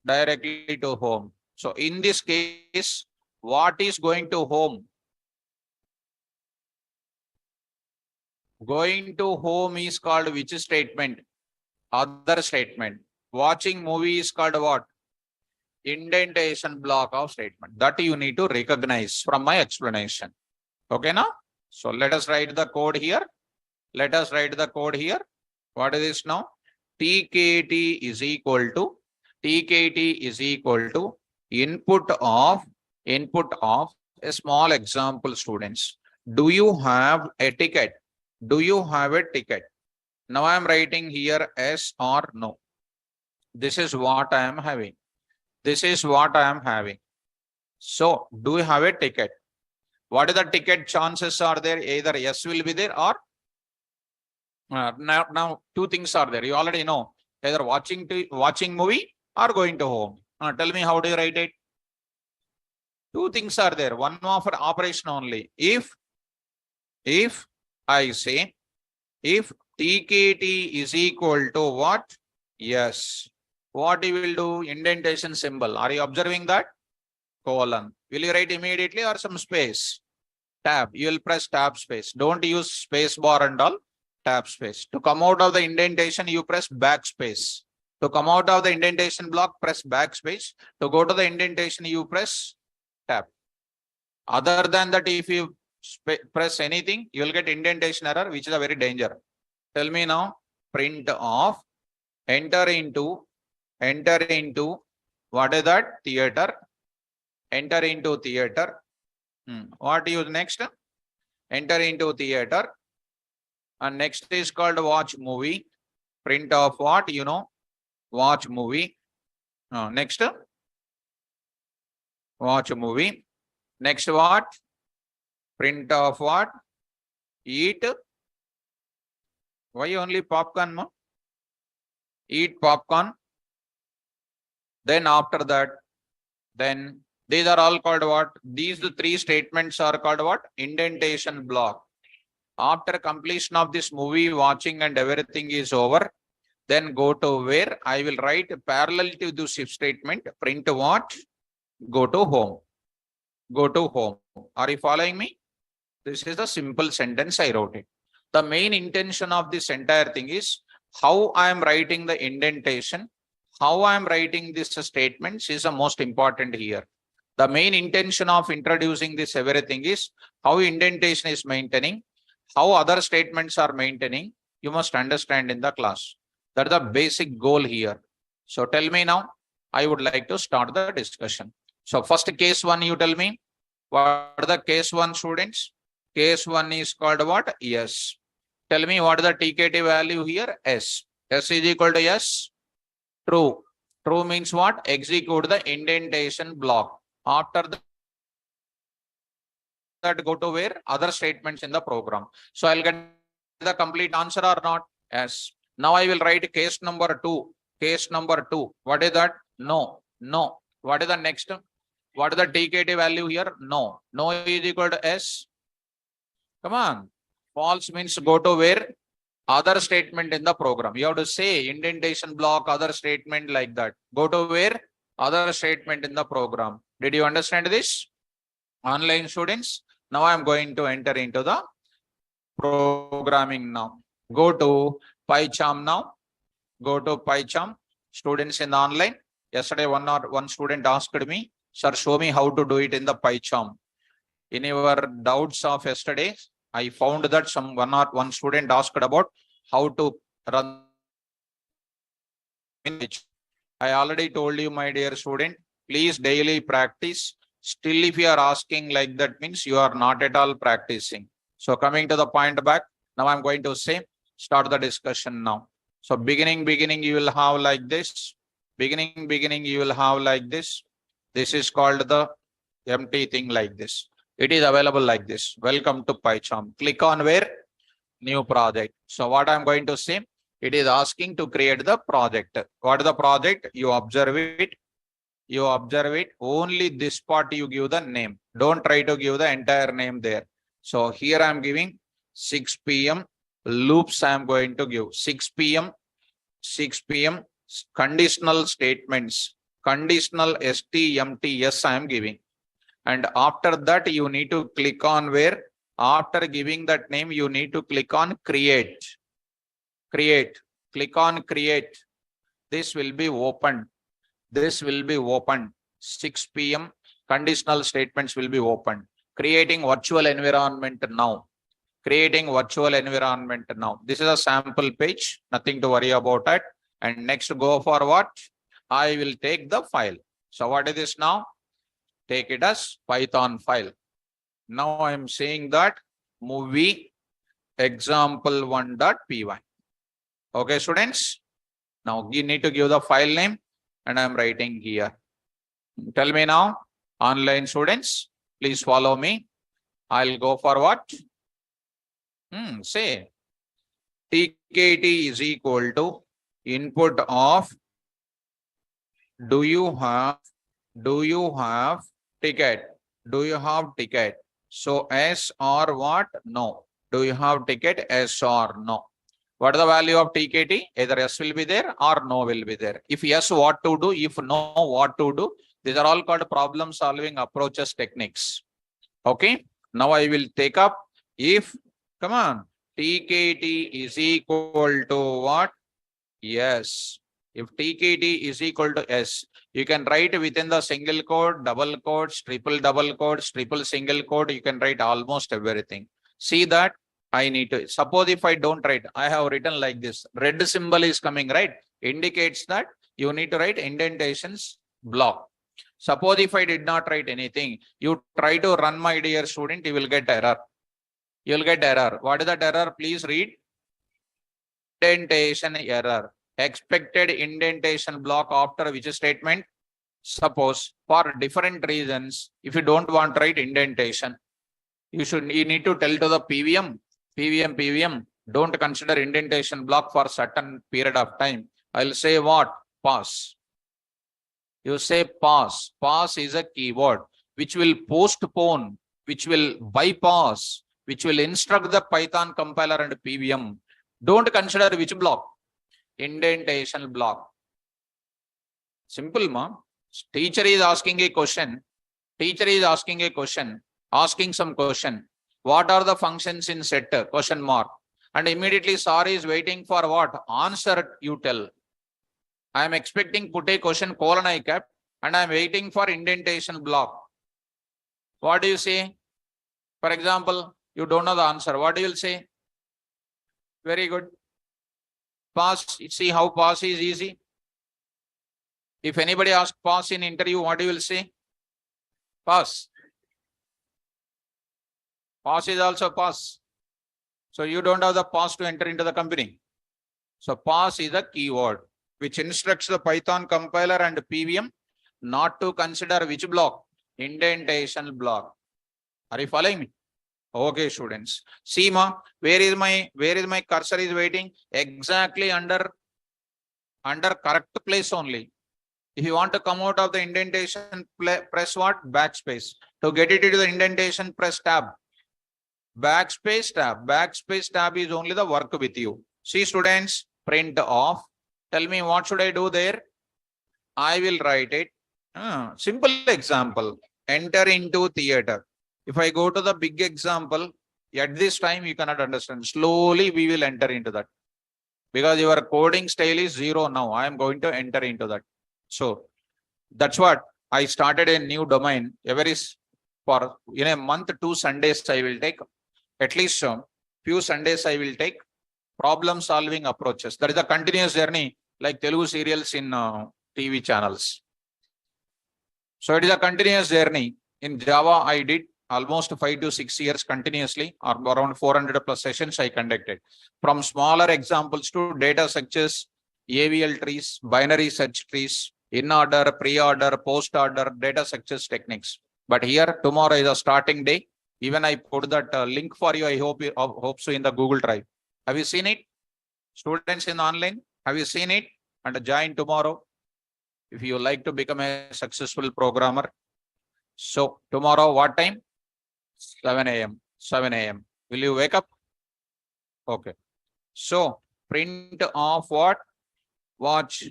Directly to home. So in this case, what is going to home? Going to home is called which statement? Other statement. Watching movie is called what? Indentation block of statement. That you need to recognize from my explanation. Okay, now? So let us write the code here. Let us write the code here. What is this now? TKT is equal to input of a small example, students. Do you have a ticket? Do you have a ticket? Now I am writing here yes or no. This is what I am having. This is what I am having. So do you have a ticket? What are the ticket chances are there? Either yes will be there or now two things are there. You already know, either watching movie or going to home. Tell me, how do you write it? Two things are there. One for operation only. If I say, if TKT is equal to what? Yes. What you will do? Indentation symbol. Are you observing that? Colon. Will you write immediately or some space? Tab. You will press tab space. Don't use space bar and all. Tab space. To come out of the indentation, you press backspace. To come out of the indentation block, press backspace. To go to the indentation, you press tab. Other than that, if you press anything, you will get indentation error, which is a very danger. Tell me now, print of, enter into, what is that? Theater. Enter into theater. What use next? Enter into theater. And next is called watch movie. Print of what? You know, watch movie. Next, watch movie. Next what? Print of what? Eat. Why only popcorn? Ma? Eat popcorn. Then after that, then these are all called what? These the three statements are called what? Indentation block. After completion of this movie watching and everything is over, then go to where I will write parallel to this if statement. Print what? Go to home. Go to home. Are you following me? This is the simple sentence I wrote it. The main intention of this entire thing is how I am writing the indentation, how I am writing this statements is the most important here. The main intention of introducing this everything is how indentation is maintaining, how other statements are maintaining. You must understand in the class. That's the basic goal here. So tell me now, I would like to start the discussion. So first case one, you tell me, what are the case one, students? Case one is called what? Yes. Tell me what is the TKT value here? S. S is equal to yes. True. True means what? Execute the indentation block. After that, go to where? Other statements in the program. So I'll get the complete answer or not? Yes. Now I will write case number 2. Case number 2. What is that? No. No. What is the next? What is the TKT value here? No. No is equal to S. Come on. False means go to where? Other statement in the program. You have to say indentation block, other statement like that. Go to where? Other statement in the program. Did you understand this? Online students. Now I am going to enter into the programming now. Go to PyCharm now. Go to PyCharm. Students in the online. Yesterday one student asked me, sir, show me how to do it in the PyCharm. in your doubts of yesterday, I found that one student asked about how to run. I already told you, my dear student, please daily practice. Still, if you are asking like that, means you are not at all practicing. So coming to the point back, now I'm going to say, start the discussion now. So beginning, you will have like this. Beginning, you will have like this. This is called the empty thing like this. It is available like this. Welcome to PyCharm. Click on where? New project. So what I'm going to say, it is asking to create the project. What is the project? You observe it. You observe it. Only this part you give the name. Don't try to give the entire name there. So here I'm giving 6 p.m. loops. I'm going to give 6 p.m. Conditional statements. Conditional STMTS I am giving. And after that, you need to click on where? After giving that name, you need to click on create. Click on create. This will be opened. 6 p.m. conditional statements will be opened. Creating virtual environment now. This is a sample page. Nothing to worry about it. And next, go for what? I will take the file. So what is this now? Take it as Python file. Now I am saying that movie example1.py. Okay, students. Now you need to give the file name, and I am writing here. Tell me now, online students, please follow me. I'll go for what? Say TKT is equal to input of do you have ticket? Do you have ticket? So S or what? No. Do you have ticket? S or no. What is the value of TKT? Either S will be there or no will be there. If yes, what to do? If no, what to do? These are all called problem solving approaches techniques. Okay. Now I will take up if, come on, TKT is equal to what? Yes. If TKT is equal to S, you can write within the single quote, double quotes, triple double quotes, triple single quote. You can write almost everything. See that I need to, suppose if I don't write, I have written like this. Red symbol is coming, right? Indicates that you need to write indentations block. Suppose if I did not write anything, you try to run, my dear student, you will get error. You will get error. What is that error? Please read. Indentation error. Expected indentation block after which statement? Suppose for different reasons, if you don't want to write indentation, you need to tell to the PVM, don't consider indentation block for certain period of time. I'll say what? Pause. You say pause. Pause is a keyword which will postpone, which will bypass, which will instruct the Python compiler and PVM. Don't consider which block? Indentation block. Simple, ma. Teacher is asking a question. Asking some question. What are the functions in set? Question mark. And immediately sir is waiting for what? Answer you tell. I am expecting put a question colon I kept, and I am waiting for indentation block. What do you say? For example, you don't know the answer. What do you say? Very good. Pass. See how pass is easy. If anybody asks pass in interview, what do you will say? Pass. Pass is also pass. So you don't have the pass to enter into the company. So pass is a keyword which instructs the Python compiler and PVM not to consider which block? Indentation block. Are you following me? Okay, students. See, ma, where is my cursor is waiting? Exactly under correct place only. If you want to come out of the indentation, press what? Backspace. To get it into the indentation, press tab. Backspace tab. Backspace tab is only the work with you. See, students, print off. Tell me what should I do there? I will write it. Simple example. Enter into theater. If I go to the big example, at this time you cannot understand. Slowly we will enter into that. Because your coding style is 0 now. I am going to enter into that. So that's what I started a new domain. For in a month, 2 Sundays I will take, at least few Sundays I will take problem solving approaches. That is a continuous journey, like Telugu serials in TV channels. So it is a continuous journey. In Java, I did almost 5 to 6 years continuously, or around 400 plus sessions I conducted. From smaller examples to data structures, AVL trees, binary search trees, in order, pre-order, post-order, data structures techniques. But here, tomorrow is a starting day. Even I put that link for you. I hope so in the Google Drive. Have you seen it? Students in online, have you seen it? And join tomorrow if you like to become a successful programmer. So tomorrow, what time? 7 a.m. 7 a.m. Will you wake up? Okay. So print off what? Watch.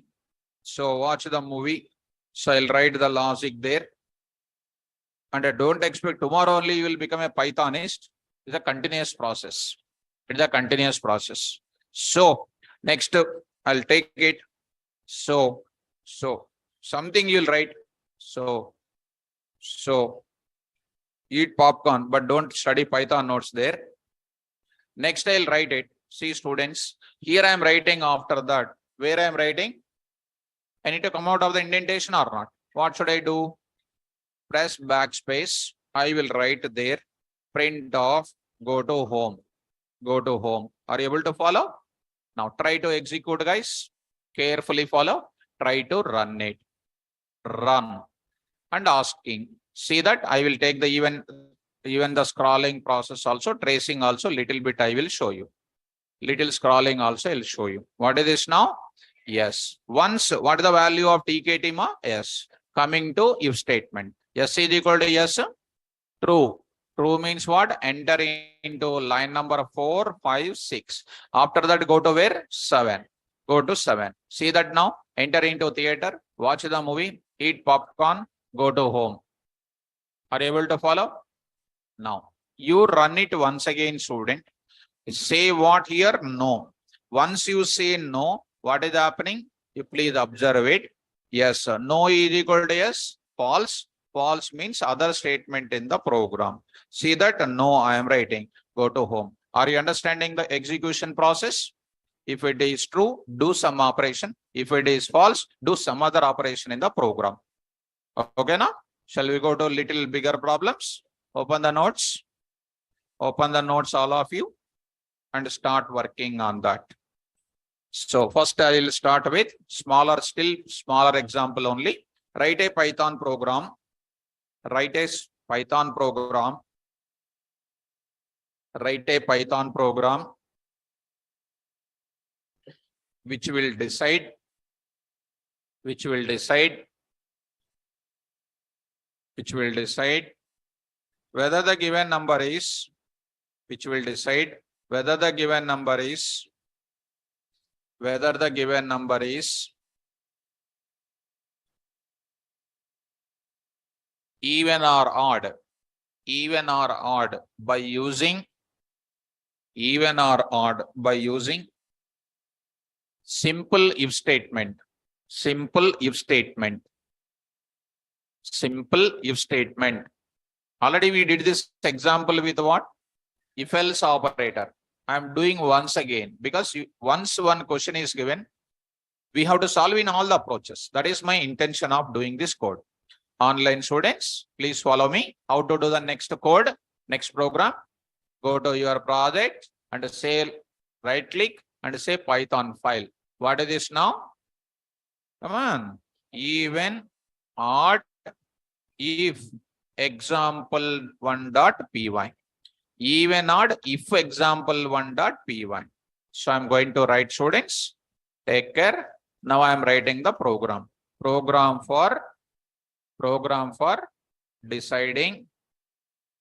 So watch the movie. So I'll write the logic there. And don't expect tomorrow only you will become a Pythonist. It's a continuous process. It's a continuous process. So next I'll take it. So something you'll write. So eat popcorn, but don't study Python notes there. Next I'll write it. See students, here I am writing after that. Where I am writing? I need to come out of the indentation or not? What should I do? Press backspace. I will write there. Print off. Go to home. Go to home. Are you able to follow? Now try to execute, guys. Carefully follow. Try to run it. Run. And asking. See that I will take the even the scrolling process also, tracing also, little bit I will show you. Little scrolling also I'll show you. What is this now? Yes. Once, what is the value of TKT ma? Yes. Coming to if statement. Yes is equal to yes. True. True means what? Enter into line number 4, 5, 6. After that, go to where? 7. Go to 7. See that now? Enter into theater. Watch the movie. Eat popcorn. Go to home. Are you able to follow? Now, you run it once again, student. Say what here? No. Once you say no, what is happening? You please observe it. Yes, no is equal to yes. False. False means other statement in the program. See that? No, I am writing. Go to home. Are you understanding the execution process? If it is true, do some operation. If it is false, do some other operation in the program. Okay, now? Shall we go to little bigger problems? Open the notes. Open the notes, all of you, and start working on that. So first I will start with smaller example only. Write a Python program. Write a Python program. Write a Python program which will decide whether the given number is even or odd by using simple if statement. Already we did this example with what? If else operator. I am doing once again because once one question is given, we have to solve in all the approaches. That is my intention of doing this code. Online students, please follow me. How to do the next code, next program. Go to your project and say right click and say Python file. What is this now? Come on. Even odd if example1.py. Even odd if example1.py. So I'm going to write, students. Take care. Now I am writing the program. Program for deciding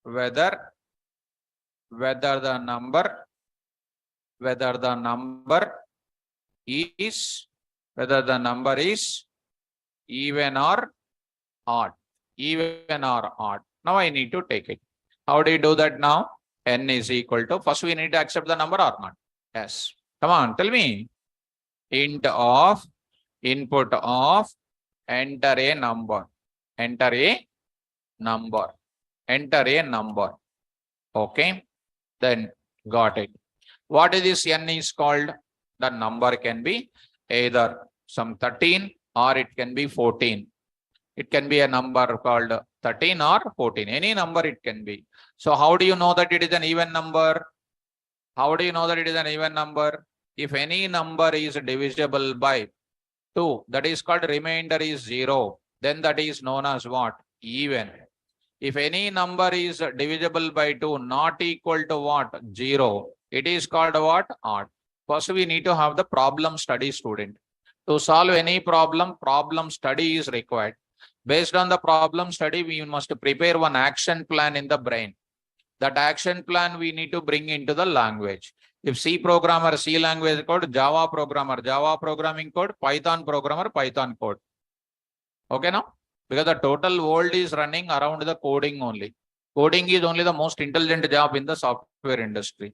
whether the number is even or odd. Now I need to take it. How do you do that now? N is equal to, first we need to accept the number or not? Yes. Come on, tell me. Input of enter a number. enter a number. Okay, then got it. What is this n is called? The number can be either some 13 or it can be 14. It can be a number called 13 or 14. Any number it can be. So how do you know that it is an even number? How do you know that it is an even number? If any number is divisible by 2, that is called remainder is 0. Then that is known as what? Even. If any number is divisible by 2, not equal to what? 0. It is called what? Odd. First, we need to have the problem study, student. To solve any problem, problem study is required. Based on the problem study, we must prepare one action plan in the brain. That action plan we need to bring into the language. If C programmer, C language code, Java programmer, Java programming code, Python programmer, Python code. Okay now? Because the total world is running around the coding only. Coding is only the most intelligent job in the software industry.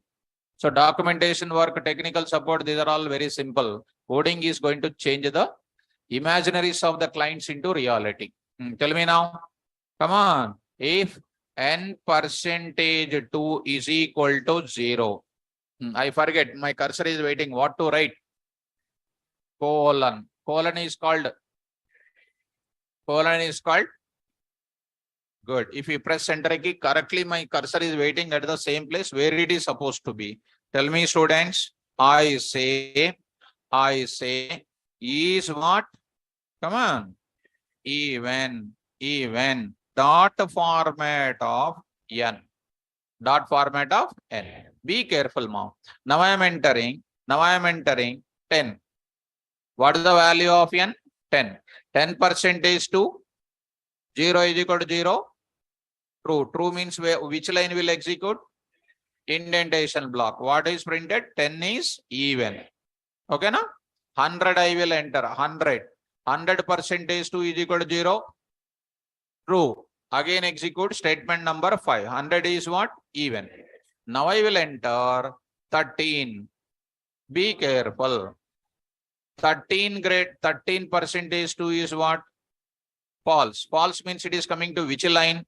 So documentation work, technical support, these are all very simple. Coding is going to change the imaginaries of the clients into reality. Tell me now. Come on. If n percentage 2 is equal to 0. I forget. My cursor is waiting. What to write? Colon. Colon is called. Colon is called. Good. If you press enter key correctly, my cursor is waiting at the same place where it is supposed to be. Tell me, students. I say is what? Come on. Even. Dot format of n. Dot format of n. Be careful, mom. Now I am entering 10. What is the value of n? 10. 10 percentage to 0 is equal to 0. True. True means which line will execute? Indentation block. What is printed? 10 is even. Okay, na? 100 I will enter. 100. 100 percentage 2 is equal to 0. True. Again execute statement number 5. 100 is what? Even. Now I will enter 13. Be careful. 13 percentage 2 is what? False. False means it is coming to which line?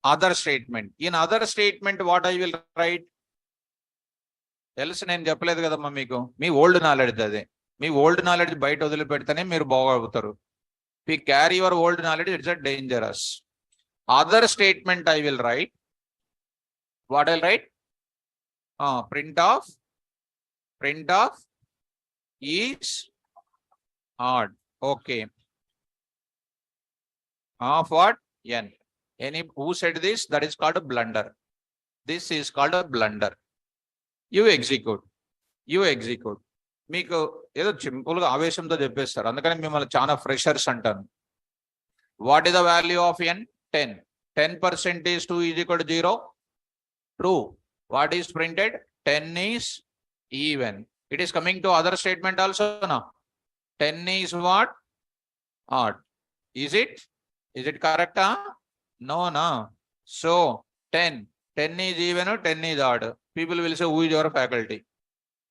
Other statement. In other statement, what I will write? Else నేను చెప్పలేదు కదమ్మా మీకు మీ old knowledge అదే మీ old knowledge బయట వదిలిపెడితేనే మీరు బాగవుతారు. If you carry your old knowledge, it's a dangerous. Other statement I will write. What I'll write? Print of is odd. Okay. Of what? N. Who said this? That is called a blunder. This is called a blunder. You execute. మీకు ఏదో simple గా ఆవేశంతో చెప్పేస్తారు, అందుకని మిమ్మల్ని చాలా freshers అంటాను. What is the value of n? 10. 10 percentage 2 is equal to 0. True. What is printed? 10 is even. It is coming to other statement also now. 10 is what? Odd. Is it correct? No. So 10 is even or 10 is odd. People will say, who is your faculty?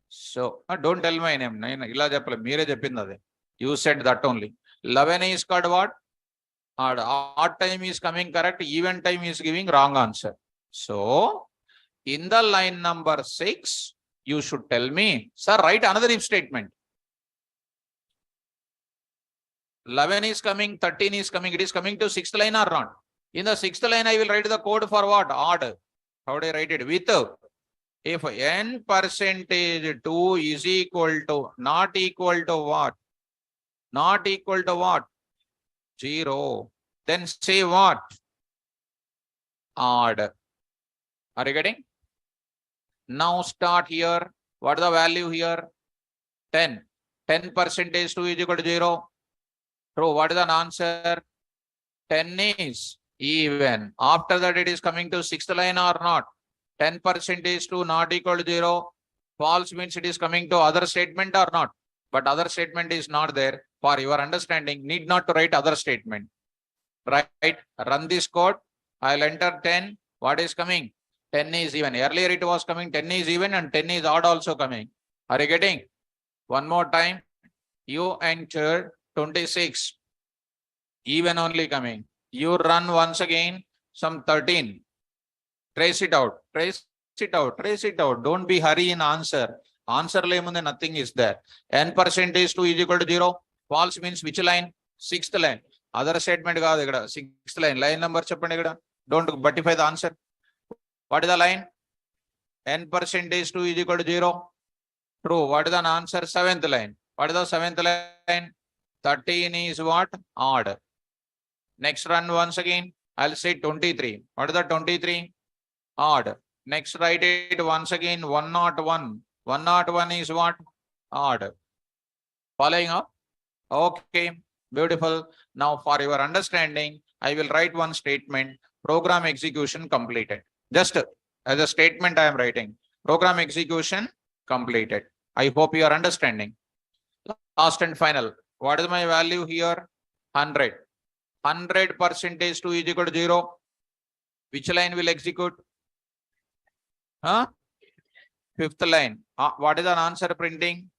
So don't tell my name. Ila cheppale, mere cheppindi ade. You said that only. 11 is called what? Odd time is coming correct. Even time is giving wrong answer. So in the line number 6, you should tell me, sir, write another if statement. 11 is coming, 13 is coming. It is coming to 6th line or not? In the 6th line, I will write the code for what? Odd. How do I write it? With if n percentage 2 is equal to not equal to what? Not equal to what? 0. Then say what? Odd. Are you getting? Now start here. What is the value here? 10. 10 percentage 2 is equal to 0. True. What is the answer? 10 is even. After that, it is coming to 6th line or not? 10 percentage 2 not equal to 0. False means it is coming to other statement or not? But other statement is not there. For your understanding, need not to write other statement. Right? Run this code. I'll enter 10. What is coming? 10 is even. Earlier it was coming 10 is even and 10 is odd also coming. Are you getting? One more time. You enter 26. Even only coming. You run once again. some 13. Trace it out, trace it out, trace it out. Don't be hurry in answer. Answer lemunde nothing is there. N percentage 2 is equal to 0. False means which line? Sixth line. Other statement kaadu ikkada. Sixth line. Line number cheppandi ikkada. Don't buttify the answer. What is the line? N percentage 2 is equal to 0. True. What is the answer? Seventh line. What is the seventh line? 13 is what? Odd. Next run once again. I'll say 23. What is the 23? Odd. Next write it once again. 101. 101 is what? Odd. Following up? Okay. Beautiful. Now for your understanding, I will write one statement. Program execution completed. Just as a statement I am writing. Program execution completed. I hope you are understanding. Last and final. What is my value here? 100. 100 percentage 2 is equal to 0. Which line will execute? Huh? Fifth line. What is the answer printing?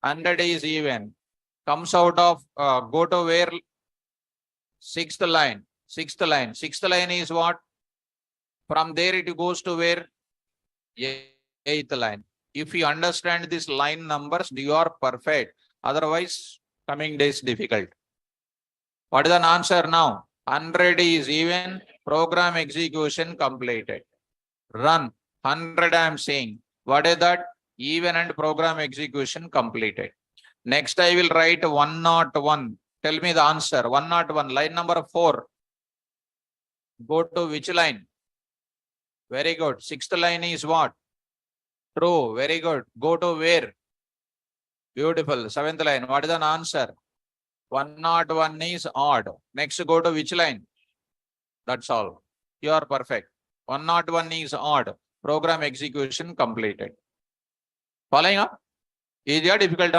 100 is even. Comes out of, go to where? Sixth line. Sixth line. Sixth line is what? From there it goes to where? Eighth line. If you understand this line numbers, you are perfect. Otherwise, coming days difficult. What is the answer now? 100 is even. Program execution completed. Run. 100 I am saying. What is that? Even and program execution completed. Next I will write 101. Tell me the answer. 101. Line number 4. Go to which line? Very good. Sixth line is what? True. Very good. Go to where? Beautiful. Seventh line. What is the answer? 101 is odd. Next go to which line? That's all. You are perfect. 101 is odd. Program execution completed. Following up? Easy or difficult?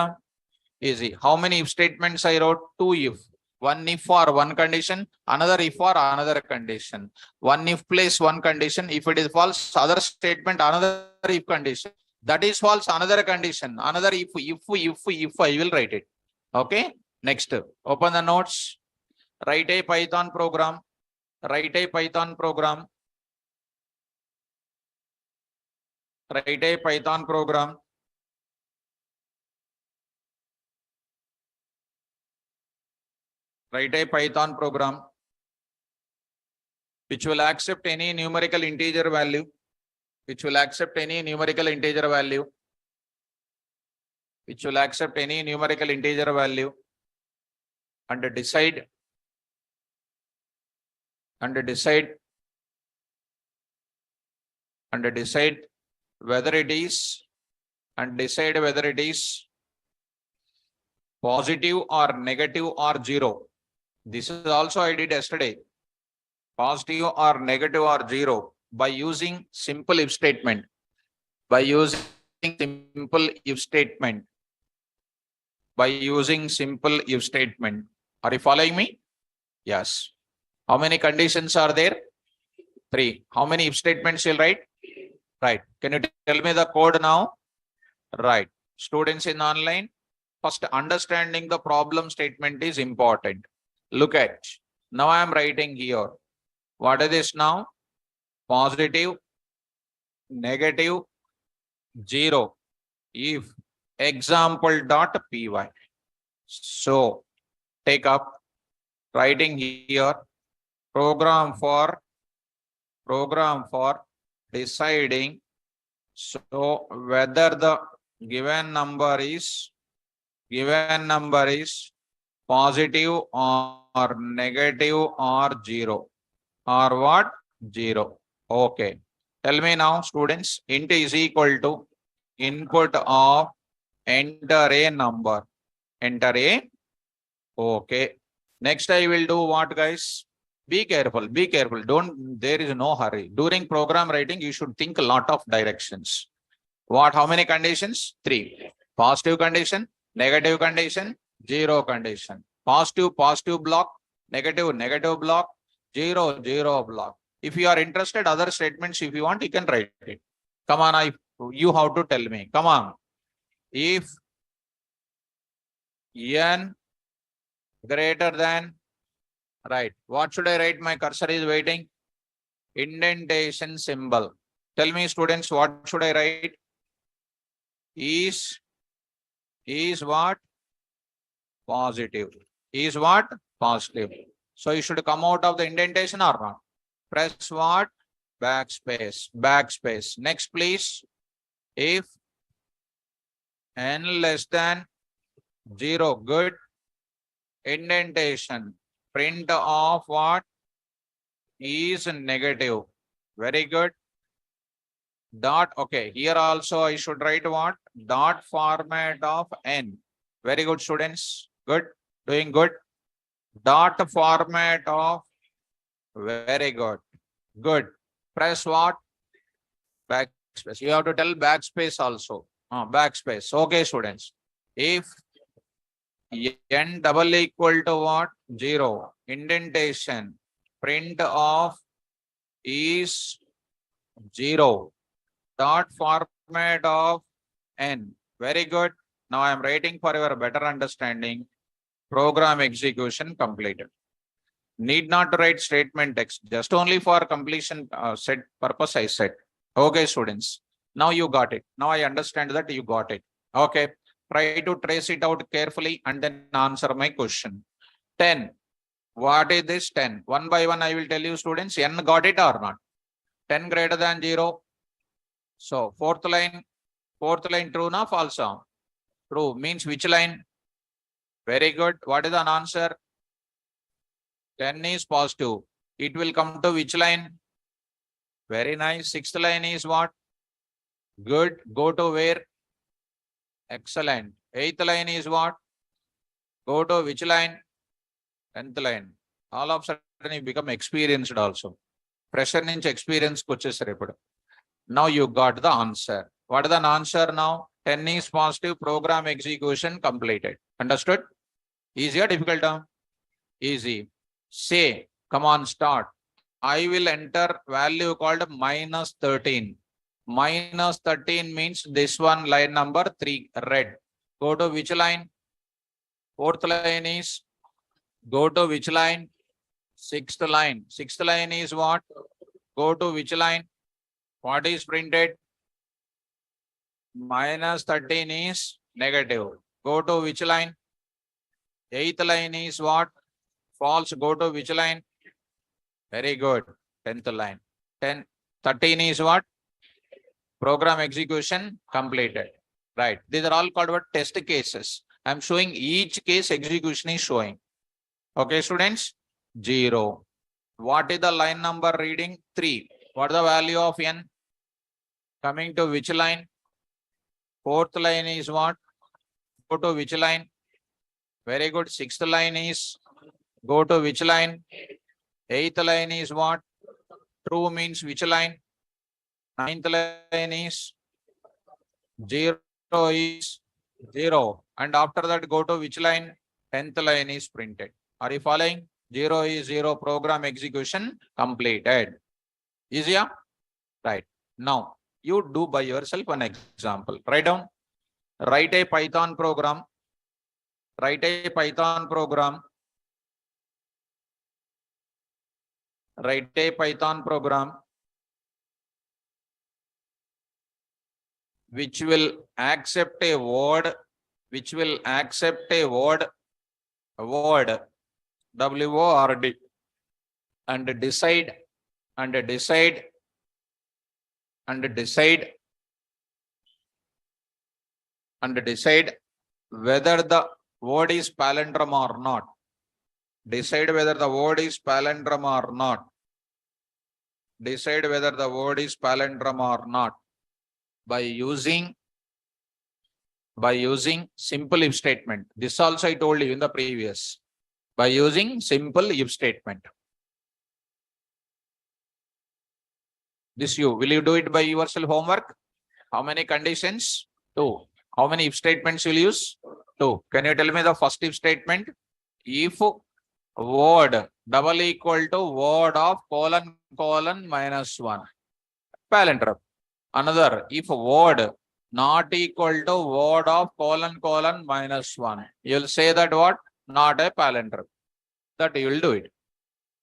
Easy. How many if statements I wrote? 2 if. One if for one condition, another if for another condition. One if place one condition. If it is false, other statement, another if condition. That is false, another condition. Another if I will write it. Okay. Next, open the notes. Write a Python program. Write a Python program. Write a Python program. Write a Python program which will accept any numerical integer value. Which will accept any numerical integer value. Which will accept any numerical integer value. And decide. And decide whether it is. And decide whether it is positive or negative or 0. This is also I did yesterday. Positive or negative or 0 by using simple if statement. By using simple if statement. By using simple if statement. Are you following me? Yes. How many conditions are there? 3. How many if statements you'll write? Right. Can you tell me the code now? Right. Students in online, first understanding the problem statement is important. Look at, now I am writing here. What is this now? Positive, negative, 0. If example.py. So take up writing here program for deciding so whether the given number is positive or negative or 0 or what? 0. Okay. Tell me now, students, int is equal to input of enter a number. Enter a. Okay. Next I will do what, guys? Be careful. Be careful. There is no hurry. During program writing, you should think a lot of directions. What? How many conditions? 3. Positive condition, negative condition, 0 condition. Positive block, negative block, 0 block. If you are interested, other statements, if you want, you can write it. Come on, you have to tell me. Come on. If n greater than, right. What should I write? My cursor is waiting. indentation symbol. Tell me, students, what should I write? Is what? Positive. Is what? Positive. So you should come out of the indentation or not? Press what? Backspace. Backspace. Next, please. If n less than 0, good. Indentation. Print of what? Is negative. Very good. Dot. Okay. Here also I should write what? Dot format of n. Very good, students. Good. Doing good. Dot format of. Very good. Good. Press what? Backspace. You have to tell backspace also. Backspace. Okay, students. If n double equal to what? 0. Indentation. Print of is 0. Dot format of n. Very good. Now I am writing for your better understanding. Program execution completed. Need not write statement text. Just only for completion set purpose I said. Okay, students. Now you got it. Now I understand that you got it. Okay. Try to trace it out carefully and then answer my question. 10. What is this 10? One by one I will tell you, students. N got it or not? 10 greater than 0. So fourth line true na false? True means which line? Very good. What is the answer? 10 is positive. It will come to which line? Very nice. Sixth line is what? Good. Go to where? Excellent. Eighth line is what? Go to which line? 10th line. All of a sudden you become experienced also. Pressure nunchi experience kochesare ippudu. Now you got the answer. What is the answer now? 10 is positive. Program execution completed. Understood? Easy or difficult? Easy. Say, come on, start. I will enter value called minus 13. Minus 13 means this one, line number 3, red. Go to which line? Fourth line is, go to which line? Sixth line. Sixth line is what? Go to which line? What is printed? Minus 13 is negative. Go to which line? Eighth line is what? False. Go to which line? Very good. 10th line. 13 is what? Program execution completed. Right. These are all called what? Test cases. I am showing each case execution is showing. Okay, students? 0. What is the line number reading? 3. What is the value of n? Coming to which line? Fourth line is what? Go to which line? Very good. Sixth line is, go to which line? Eighth line is what? True means which line? Ninth line is 0 is 0. And after that, go to which line? 10th line is printed. Are you following? 0 is 0. Program execution completed. Easier? Right. Now, you do by yourself an example. Write down. Write a Python program. Write a Python program. Write a Python program which will accept a word, word, W-O-R-D, and decide whether the word is palindrome or not. Decide whether the word is palindrome or not. Decide whether the word is palindrome or not by using simple if statement. This also I told you in the previous. By using simple if statement. This will you do it by yourself homework? How many conditions? 2. How many if statements will use? 2. Can you tell me the first if statement? If word double equal to word of colon -1. Palindrome. Another, if word not equal to word of colon -1. You'll say that what? Not a palindrome. That you will do it.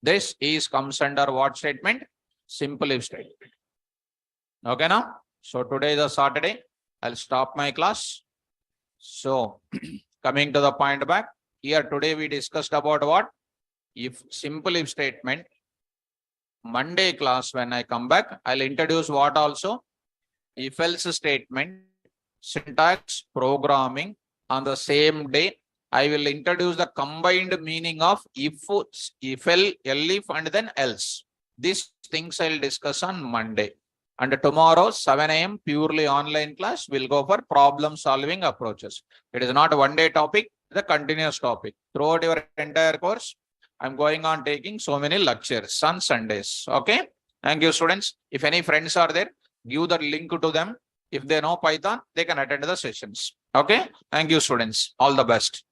This comes under what statement? simple if statement. Okay, now? So today is a Saturday. I'll stop my class. So coming to the point back here, today we discussed about what? If simple if statement. Monday class, when I come back, I'll introduce what also? If else statement, syntax, programming. On the same day, I will introduce the combined meaning of if, elif, and then else. These things I'll discuss on Monday. And tomorrow, 7 a.m. purely online class, we'll go for problem solving approaches. It is not a one-day topic, it's a continuous topic. Throughout your entire course, I'm going on taking so many lectures on Sundays. Okay. Thank you, students. If any friends are there, give the link to them. If they know Python, they can attend the sessions. Okay. Thank you, students. All the best.